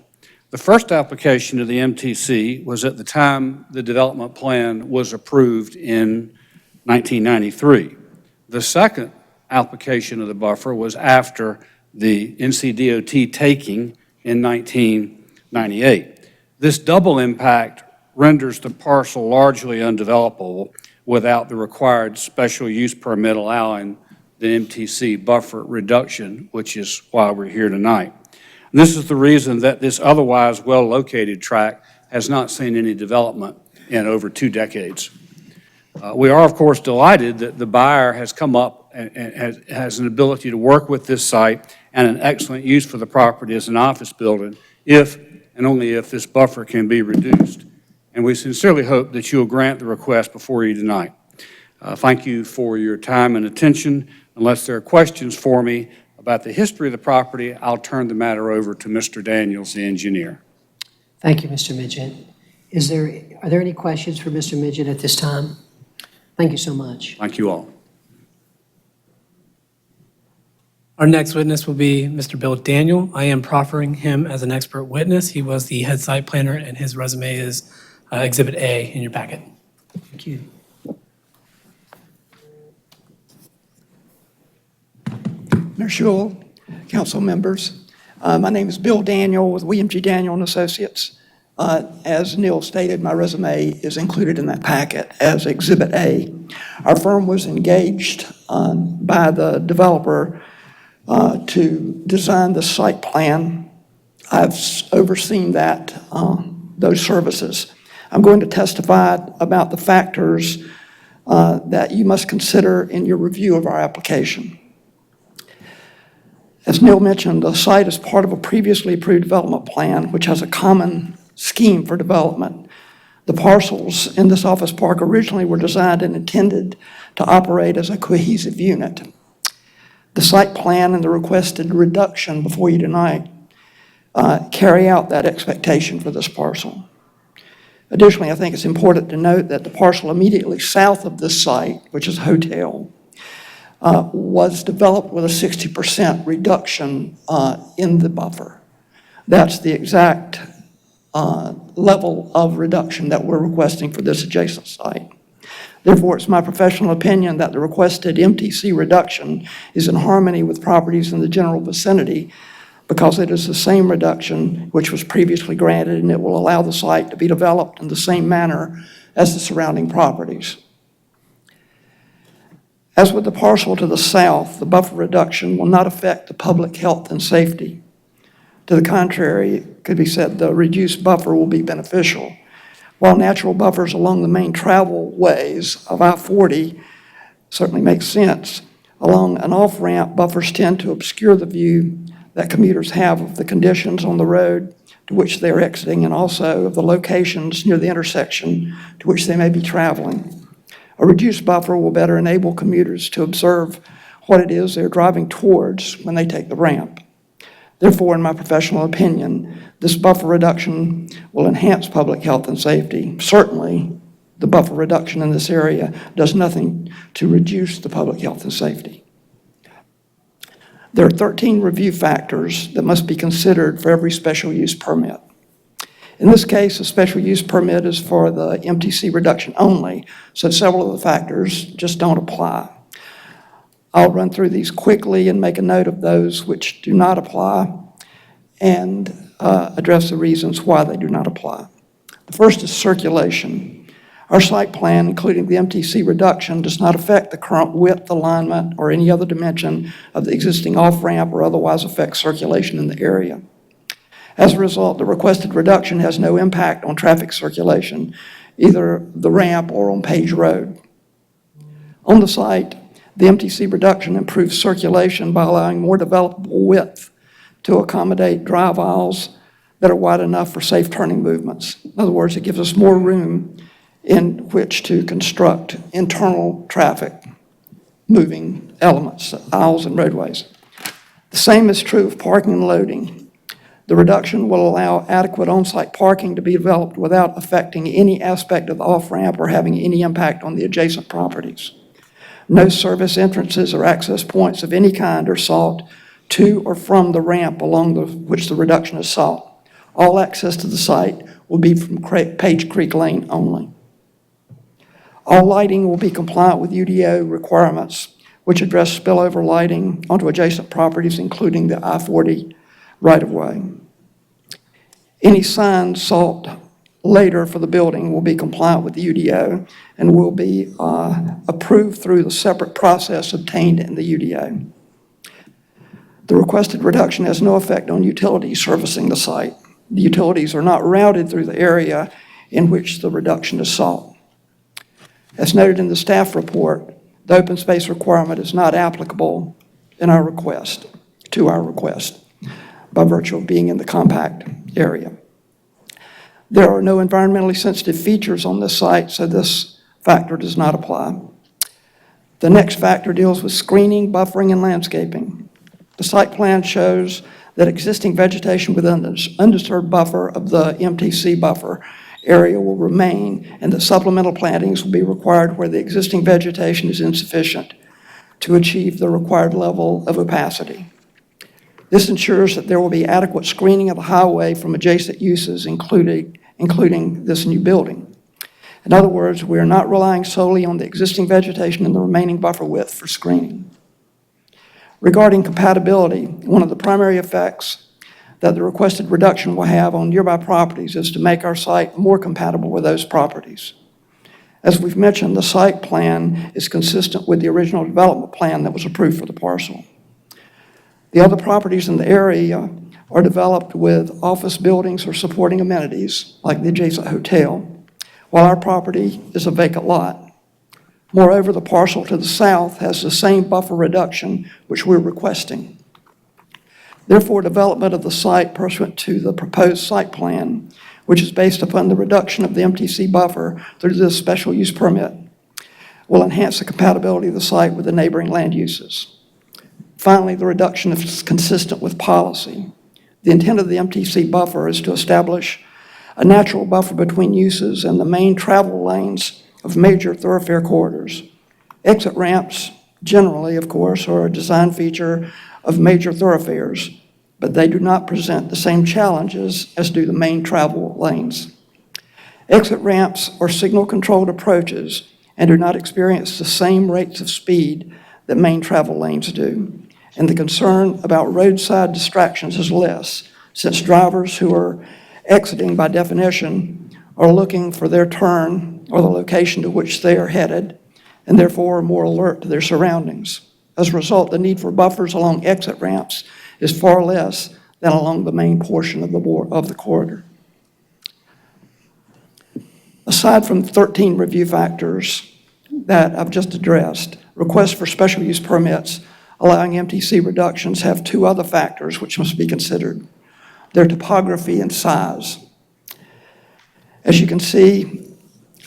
The first application of the MTC was at the time the development plan was approved in 1993. The second application of the buffer was after the NCDOT taking in 1998. This double impact renders the parcel largely undevelopable without the required special use permit allowing the MTC buffer reduction, which is why we're here tonight. And this is the reason that this otherwise well-located tract has not seen any development in over 2 decades. We are, of course, delighted that the buyer has come up and has an ability to work with this site and an excellent use for the property as an office building if and only if this buffer can be reduced. And we sincerely hope that you will grant the request before you tonight. Thank you for your time and attention. Unless there are questions for me about the history of the property, I'll turn the matter over to Mr. Daniels, the engineer. Thank you, Mr. Midget. Are there any questions for Mr. Midget at this time? Thank you so much. Thank you all. Our next witness will be Mr. Bill Daniel. I am proffering him as an expert witness. He was the head site planner, and his resume is Exhibit A in your packet. Thank you. Mayor Schul, council members. My name is Bill Daniel with William G. Daniel and Associates. As Neil stated, my resume is included in that packet as Exhibit A. Our firm was engaged by the developer to design the site plan. I've overseen those services. I'm going to testify about the factors that you must consider in your review of our application. As Neil mentioned, the site is part of a previously approved development plan, which has a common scheme for development. The parcels in this office park originally were designed and intended to operate as a cohesive unit. The site plan and the requested reduction before you tonight carry out that expectation for this parcel. Additionally, I think it's important to note that the parcel immediately south of this site, which is a hotel, was developed with a 60% reduction in the buffer. That's the exact level of reduction that we're requesting for this adjacent site. Therefore, it's my professional opinion that the requested MTC reduction is in harmony with properties in the general vicinity because it is the same reduction which was previously granted, and it will allow the site to be developed in the same manner as the surrounding properties. As with the parcel to the south, the buffer reduction will not affect the public health and safety. To the contrary, it could be said the reduced buffer will be beneficial. While natural buffers along the main travel ways of I-40 certainly make sense, along an off-ramp, buffers tend to obscure the view that commuters have of the conditions on the road to which they are exiting and also of the locations near the intersection to which they may be traveling. A reduced buffer will better enable commuters to observe what it is they're driving towards when they take the ramp. Therefore, in my professional opinion, this buffer reduction will enhance public health and safety. Certainly, the buffer reduction in this area does nothing to reduce the public health and safety. There are 13 review factors that must be considered for every special use permit. In this case, a special use permit is for the MTC reduction only, so several of the factors just don't apply. I'll run through these quickly and make a note of those which do not apply and address the reasons why they do not apply. The first is circulation. Our site plan, including the MTC reduction, does not affect the current width, alignment, or any other dimension of the existing off-ramp or otherwise affect circulation in the area. As a result, the requested reduction has no impact on traffic circulation, either the ramp or on Page Road. On the site, the MTC reduction improves circulation by allowing more developable width to accommodate drive aisles that are wide enough for safe turning movements. In other words, it gives us more room in which to construct internal traffic moving elements, aisles and roadways. The same is true of parking and loading. The reduction will allow adequate on-site parking to be developed without affecting any aspect of the off-ramp or having any impact on the adjacent properties. No service entrances or access points of any kind are sought to or from the ramp along which the reduction is sought. All access to the site will be from Page Creek Lane only. All lighting will be compliant with UDO requirements, which address spillover lighting onto adjacent properties, including the I-40 right-of-way. Any signs sought later for the building will be compliant with the UDO and will be approved through the separate process obtained in the UDO. The requested reduction has no effect on utilities servicing the site. The utilities are not routed through the area in which the reduction is sought. As noted in the staff report, the open space requirement is not applicable in our request, by virtue of being in the compact area. There are no environmentally sensitive features on this site, so this factor does not apply. The next factor deals with screening, buffering, and landscaping. The site plan shows that existing vegetation within the undisturbed buffer of the MTC buffer area will remain, and that supplemental plantings will be required where the existing vegetation is insufficient to achieve the required level of opacity. This ensures that there will be adequate screening of the highway from adjacent uses, including this new building. In other words, we are not relying solely on the existing vegetation and the remaining buffer width for screening. Regarding compatibility, one of the primary effects that the requested reduction will have on nearby properties is to make our site more compatible with those properties. As we've mentioned, the site plan is consistent with the original development plan that was approved for the parcel. The other properties in the area are developed with office buildings or supporting amenities, like the adjacent hotel, while our property is a vacant lot. Moreover, the parcel to the south has the same buffer reduction which we're requesting. Therefore, development of the site pursuant to the proposed site plan, which is based upon the reduction of the MTC buffer through this special use permit, will enhance the compatibility of the site with the neighboring land uses. Finally, the reduction is consistent with policy. The intent of the MTC buffer is to establish a natural buffer between uses and the main travel lanes of major thoroughfare corridors. Exit ramps, generally, of course, are a design feature of major thoroughfares, but they do not present the same challenges as do the main travel lanes. Exit ramps are signal-controlled approaches and do not experience the same rates of speed that main travel lanes do. And the concern about roadside distractions is less, since drivers who are exiting, by definition, are looking for their turn or the location to which they are headed, and therefore are more alert to their surroundings. As a result, the need for buffers along exit ramps is far less than along the main portion of the corridor. Aside from 13 review factors that I've just addressed, requests for special use permits allowing MTC reductions have two other factors which must be considered: their topography and size. As you can see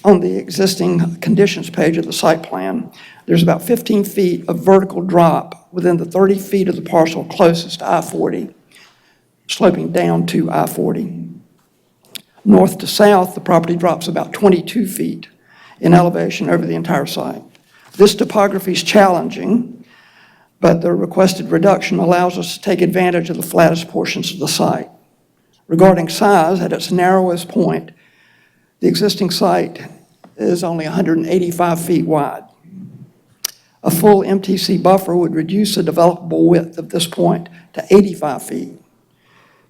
on the existing conditions page of the site plan, there's about 15 feet of vertical drop within the 30 feet of the parcel closest to I-40, sloping down to I-40. North to south, the property drops about 22 feet in elevation over the entire site. This topography is challenging, but the requested reduction allows us to take advantage of the flattest portions of the site. Regarding size, at its narrowest point, the existing site is only 185 feet wide. A full MTC buffer would reduce the developable width of this point to 85 feet,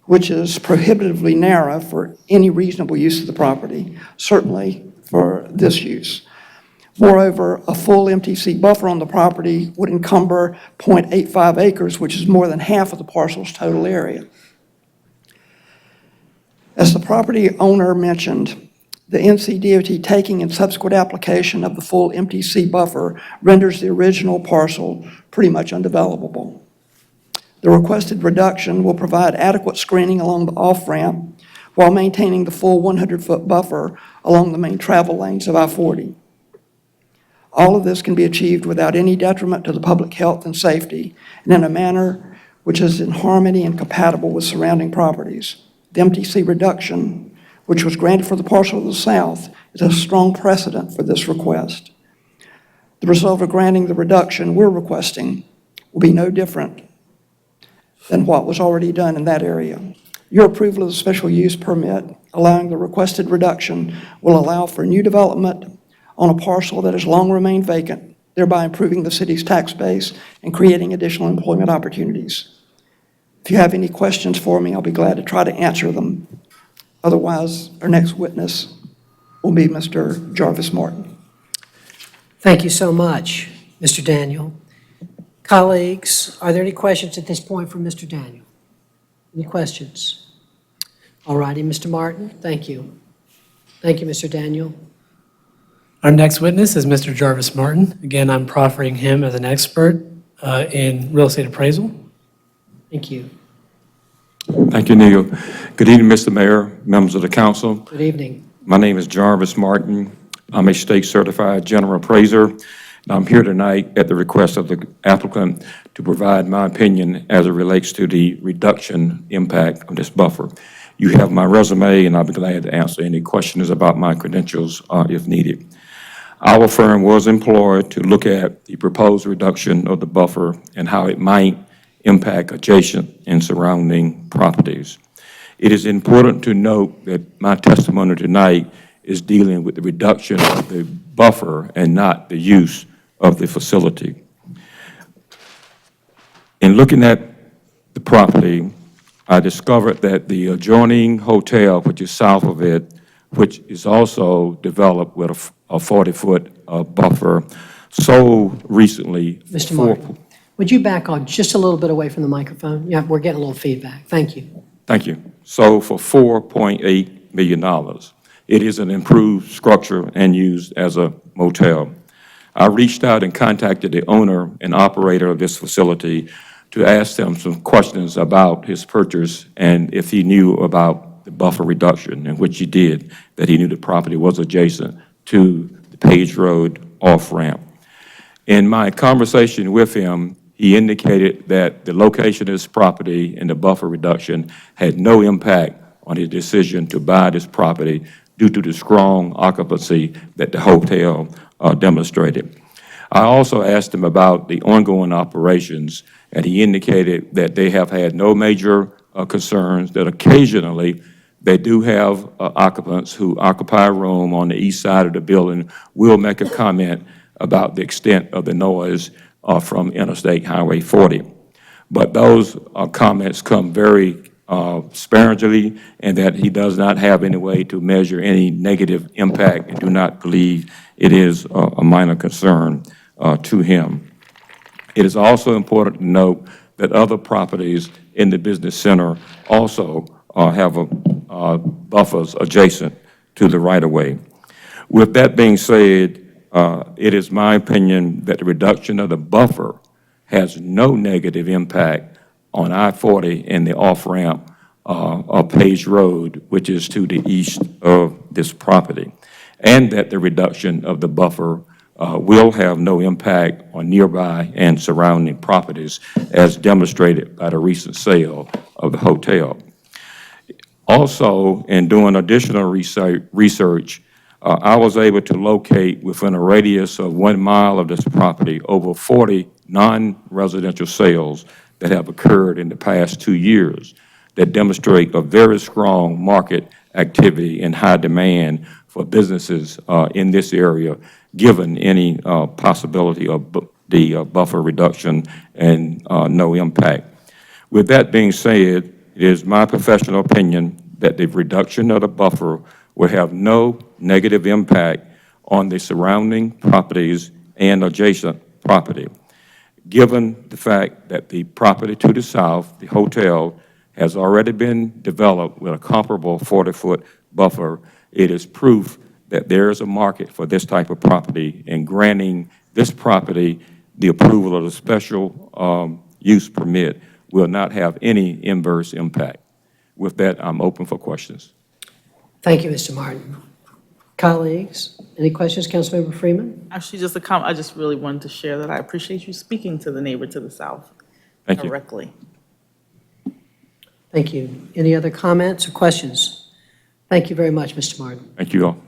which is prohibitively narrow for any reasonable use of the property, certainly for this use. Moreover, a full MTC buffer on the property would encumber 0.85 acres, which is more than half of the parcel's total area. As the property owner mentioned, the NCDOT taking and subsequent application of the full MTC buffer renders the original parcel pretty much undevelopable. The requested reduction will provide adequate screening along the off-ramp while maintaining the full 100-foot buffer along the main travel lanes of I-40. All of this can be achieved without any detriment to the public health and safety and in a manner which is in harmony and compatible with surrounding properties. The MTC reduction, which was granted for the parcel to the south, is a strong precedent for this request. The result of granting the reduction we're requesting will be no different than what was already done in that area. Your approval of the special use permit allowing the requested reduction will allow for new development on a parcel that has long remained vacant, thereby improving the city's tax base and creating additional employment opportunities. If you have any questions for me, I'll be glad to try to answer them. Otherwise, our next witness will be Mr. Jarvis Martin. Thank you so much, Mr. Daniel. Colleagues, are there any questions at this point for Mr. Daniel? Any questions? All righty, Mr. Martin, thank you. Thank you, Mr. Daniel. Our next witness is Mr. Jarvis Martin. Again, I'm proffering him as an expert in real estate appraisal. Thank you. Thank you, Neil. Good evening, Mr. Mayor, members of the council. Good evening. My name is Jarvis Martin. I'm a state certified general appraiser. Now, I'm here tonight at the request of the applicant to provide my opinion as it relates to the reduction impact of this buffer. You have my resume, and I'll be glad to answer any questions about my credentials if needed. Our firm was employed to look at the proposed reduction of the buffer and how it might impact adjacent and surrounding properties. It is important to note that my testimony tonight is dealing with the reduction of the buffer and not the use of the facility. In looking at the property, I discovered that the adjoining hotel, which is south of it, which is also developed with a 40-foot buffer, sold recently. Mr. Martin, would you back on just a little bit away from the microphone? Yeah, we're getting a little feedback. Thank you. Thank you. Sold for $4.8 million. It is an improved structure and used as a motel. I reached out and contacted the owner and operator of this facility to ask them some questions about his purchase and if he knew about the buffer reduction, and which he did, that he knew the property was adjacent to the Page Road off-ramp. In my conversation with him, he indicated that the location of this property and the buffer reduction had no impact on his decision to buy this property due to the strong occupancy that the hotel demonstrated. I also asked him about the ongoing operations, and he indicated that they have had no major concerns, that occasionally they do have occupants who occupy a room on the east side of the building will make a comment about the extent of the noise from Interstate Highway 40. But those comments come very sparingly, and that he does not have any way to measure any negative impact, and do not believe it is a minor concern to him. It is also important to note that other properties in the business center also have buffers adjacent to the right-of-way. With that being said, it is my opinion that the reduction of the buffer has no negative impact on I-40 and the off-ramp of Page Road, which is to the east of this property, and that the reduction of the buffer will have no impact on nearby and surrounding properties, as demonstrated by the recent sale of the hotel. Also, in doing additional research, I was able to locate within a radius of 1 mile of this property over 40 non-residential sales that have occurred in the past 2 years that demonstrate a very strong market activity and high demand for businesses in this area, given any possibility of the buffer reduction and no impact. With that being said, it is my professional opinion that the reduction of the buffer will have no negative impact on the surrounding properties and adjacent property. Given the fact that the property to the south, the hotel, has already been developed with a comparable 40-foot buffer, it is proof that there is a market for this type of property, and granting this property the approval of the special use permit will not have any inverse impact. With that, I'm open for questions. Thank you, Mr. Martin. Colleagues, any questions, Councilmember Freeman? Actually, just a comment, I just really wanted to share that I appreciate you speaking to the neighbor to the south Thank you. directly. Thank you. Any other comments or questions? Thank you very much, Mr. Martin. Thank you all.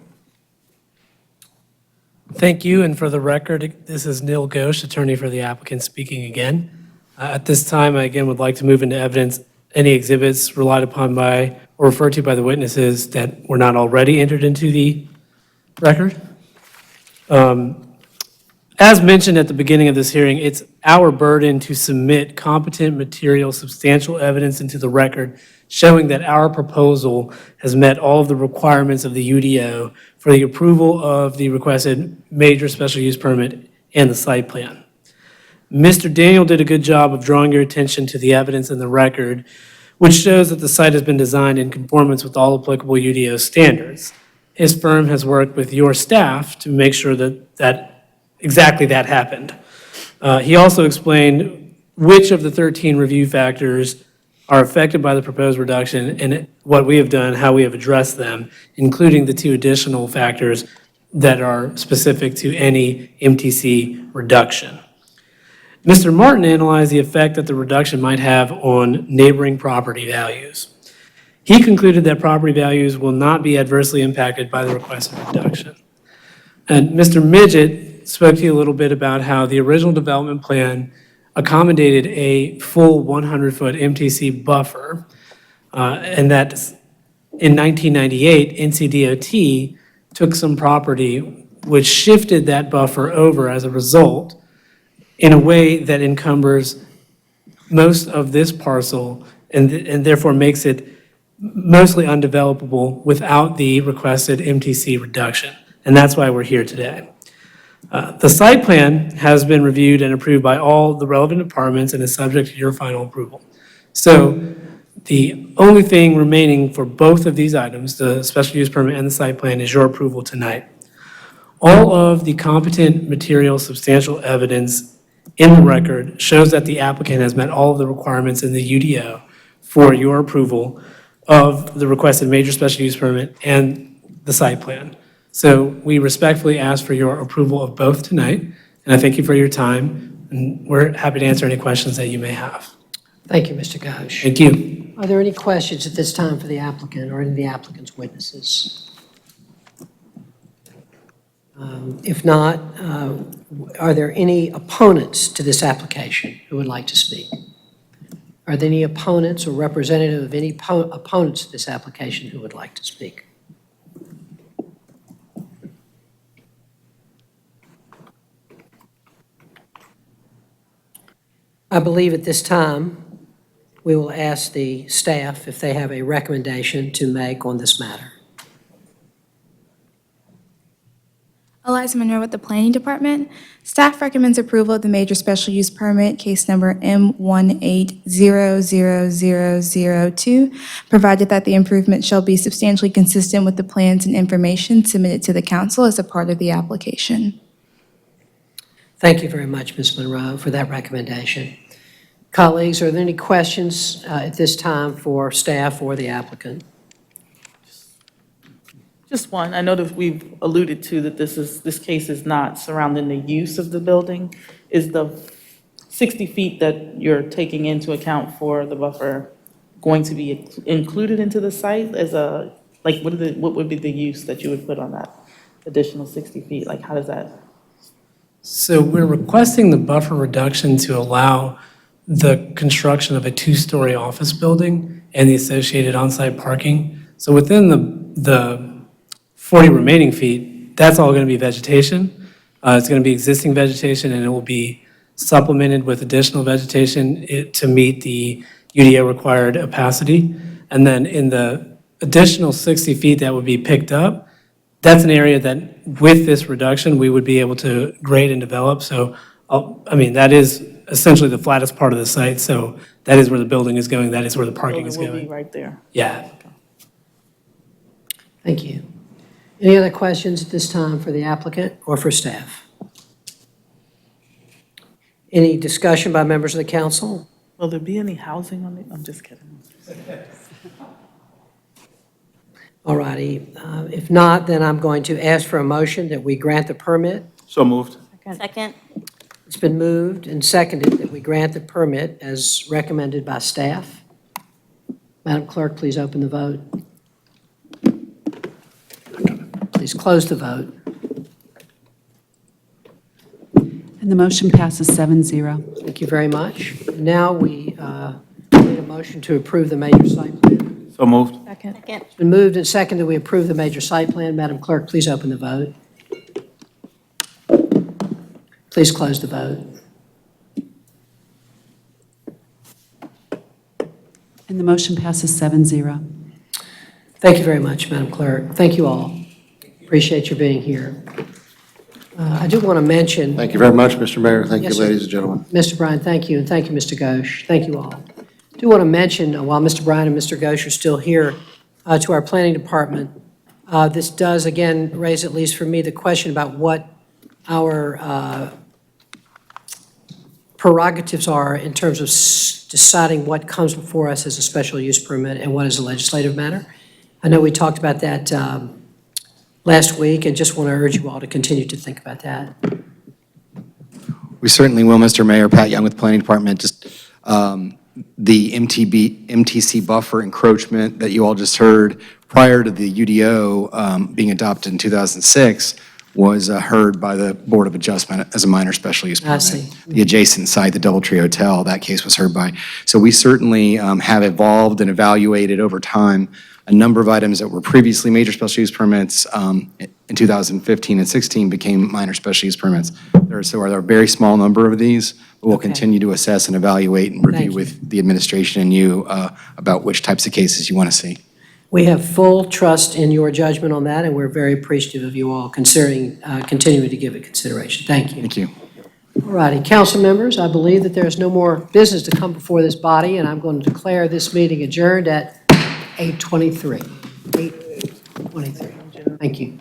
Thank you, and for the record, this is Neil Ghosh, attorney for the applicant, speaking again. At this time, I again would like to move into evidence any exhibits relied upon by or referred to by the witnesses that were not already entered into the record. As mentioned at the beginning of this hearing, it's our burden to submit competent material, substantial evidence into the record showing that our proposal has met all of the requirements of the UDO for the approval of the requested major special use permit and the site plan. Mr. Daniel did a good job of drawing your attention to the evidence in the record, which shows that the site has been designed in conformance with all applicable UDO standards. His firm has worked with your staff to make sure that exactly that happened. He also explained which of the 13 review factors are affected by the proposed reduction and what we have done, how we have addressed them, including the 2 additional factors that are specific to any MTC reduction. Mr. Martin analyzed the effect that the reduction might have on neighboring property values. He concluded that property values will not be adversely impacted by the requested reduction. And Mr. Midget spoke to you a little bit about how the original development plan accommodated a full 100-foot MTC buffer, and that in 1998, NCDOT took some property which shifted that buffer over as a result in a way that encumbers most of this parcel and therefore makes it mostly undevelopable without the requested MTC reduction. And that's why we're here today. The site plan has been reviewed and approved by all the relevant departments and is subject to your final approval. So the only thing remaining for both of these items, the special use permit and the site plan, is your approval tonight. All of the competent material substantial evidence in the record shows that the applicant has met all of the requirements in the UDO for your approval of the requested major special use permit and the site plan. So we respectfully ask for your approval of both tonight, and I thank you for your time, and we're happy to answer any questions that you may have. Thank you, Mr. Ghosh. Thank you. Are there any questions at this time for the applicant or any of the applicant's witnesses? If not, are there any opponents to this application who would like to speak? Are there any opponents or representative of any opponents to this application who would like to speak? I believe at this time, we will ask the staff if they have a recommendation to make on this matter. Eliza Monroe with the Planning Department. Staff recommends approval of the major special use permit, case number M1800002, provided that the improvement shall be substantially consistent with the plans and information submitted to the council as a part of the application. Thank you very much, Ms. Monroe, for that recommendation. Colleagues, are there any questions at this time for staff or the applicant? Just one. I know that we've alluded to that this case is not surrounding the use of the building. Is the 60 feet that you're taking into account for the buffer going to be included into the site as a, like, what would be the use that you would put on that additional 60 feet? Like, how does that? So we're requesting the buffer reduction to allow the construction of a two-story office building and the associated on-site parking. So within the 40 remaining feet, that's all going to be vegetation. It's going to be existing vegetation, and it will be supplemented with additional vegetation to meet the UDO required opacity. And then in the additional 60 feet that would be picked up, that's an area that with this reduction, we would be able to grade and develop. So, I mean, that is essentially the flattest part of the site. So that is where the building is going. That is where the parking is Building will going. be right there. Yeah. Thank you. Any other questions at this time for the applicant or for staff? Any discussion by members of the council? Will there be any housing on it? I'm just kidding. All righty. If not, then I'm going to ask for a motion that we grant the permit. So moved. Second. It's been moved and seconded that we grant the permit as recommended by staff. Madam Clerk, please open the vote. Please close the vote. And the motion passes 7-0. Thank you very much. Now we need a motion to approve the major site plan. So moved. Second. It's been moved and seconded that we approve the major site plan. Madam Clerk, please open the vote. Please close the vote. And the motion passes 7-0. Thank you very much, Madam Clerk. Thank you all. Appreciate your being here. I do want to mention. Thank you very much, Mr. Mayor. Thank you, Yes, sir. ladies and gentlemen. Mr. Bryan, thank you, and thank you, Mr. Ghosh. Thank you all. I do want to mention, while Mr. Bryan and Mr. Ghosh are still here, to our planning department, this does, again, raise, at least for me, the question about what our prerogatives are in terms of deciding what comes before us as a special use permit and what is a legislative matter. I know we talked about that last week, and just want to urge you all to continue to think about that. We certainly will, Mr. Mayor. Pat Young with Planning Department. Just the MTC buffer encroachment that you all just heard prior to the UDO being adopted in 2006 was heard by the Board of Adjustment as a minor special use permit. I see. The adjacent site, the DoubleTree Hotel, that case was heard by. So we certainly have evolved and evaluated over time a number of items that were previously major special use permits in 2015 and 16 became minor special use permits. There are a very small number of these, but we'll continue to assess and evaluate and review with the administration and you about which types of cases you want to see. We have full trust in your judgment on that, and we're very appreciative of you all considering, continuing to give it consideration. Thank you. Thank you. All righty, council members, I believe that there is no more business to come before this body, and I'm going to declare this meeting adjourned at 8:23. 8:23. Thank you.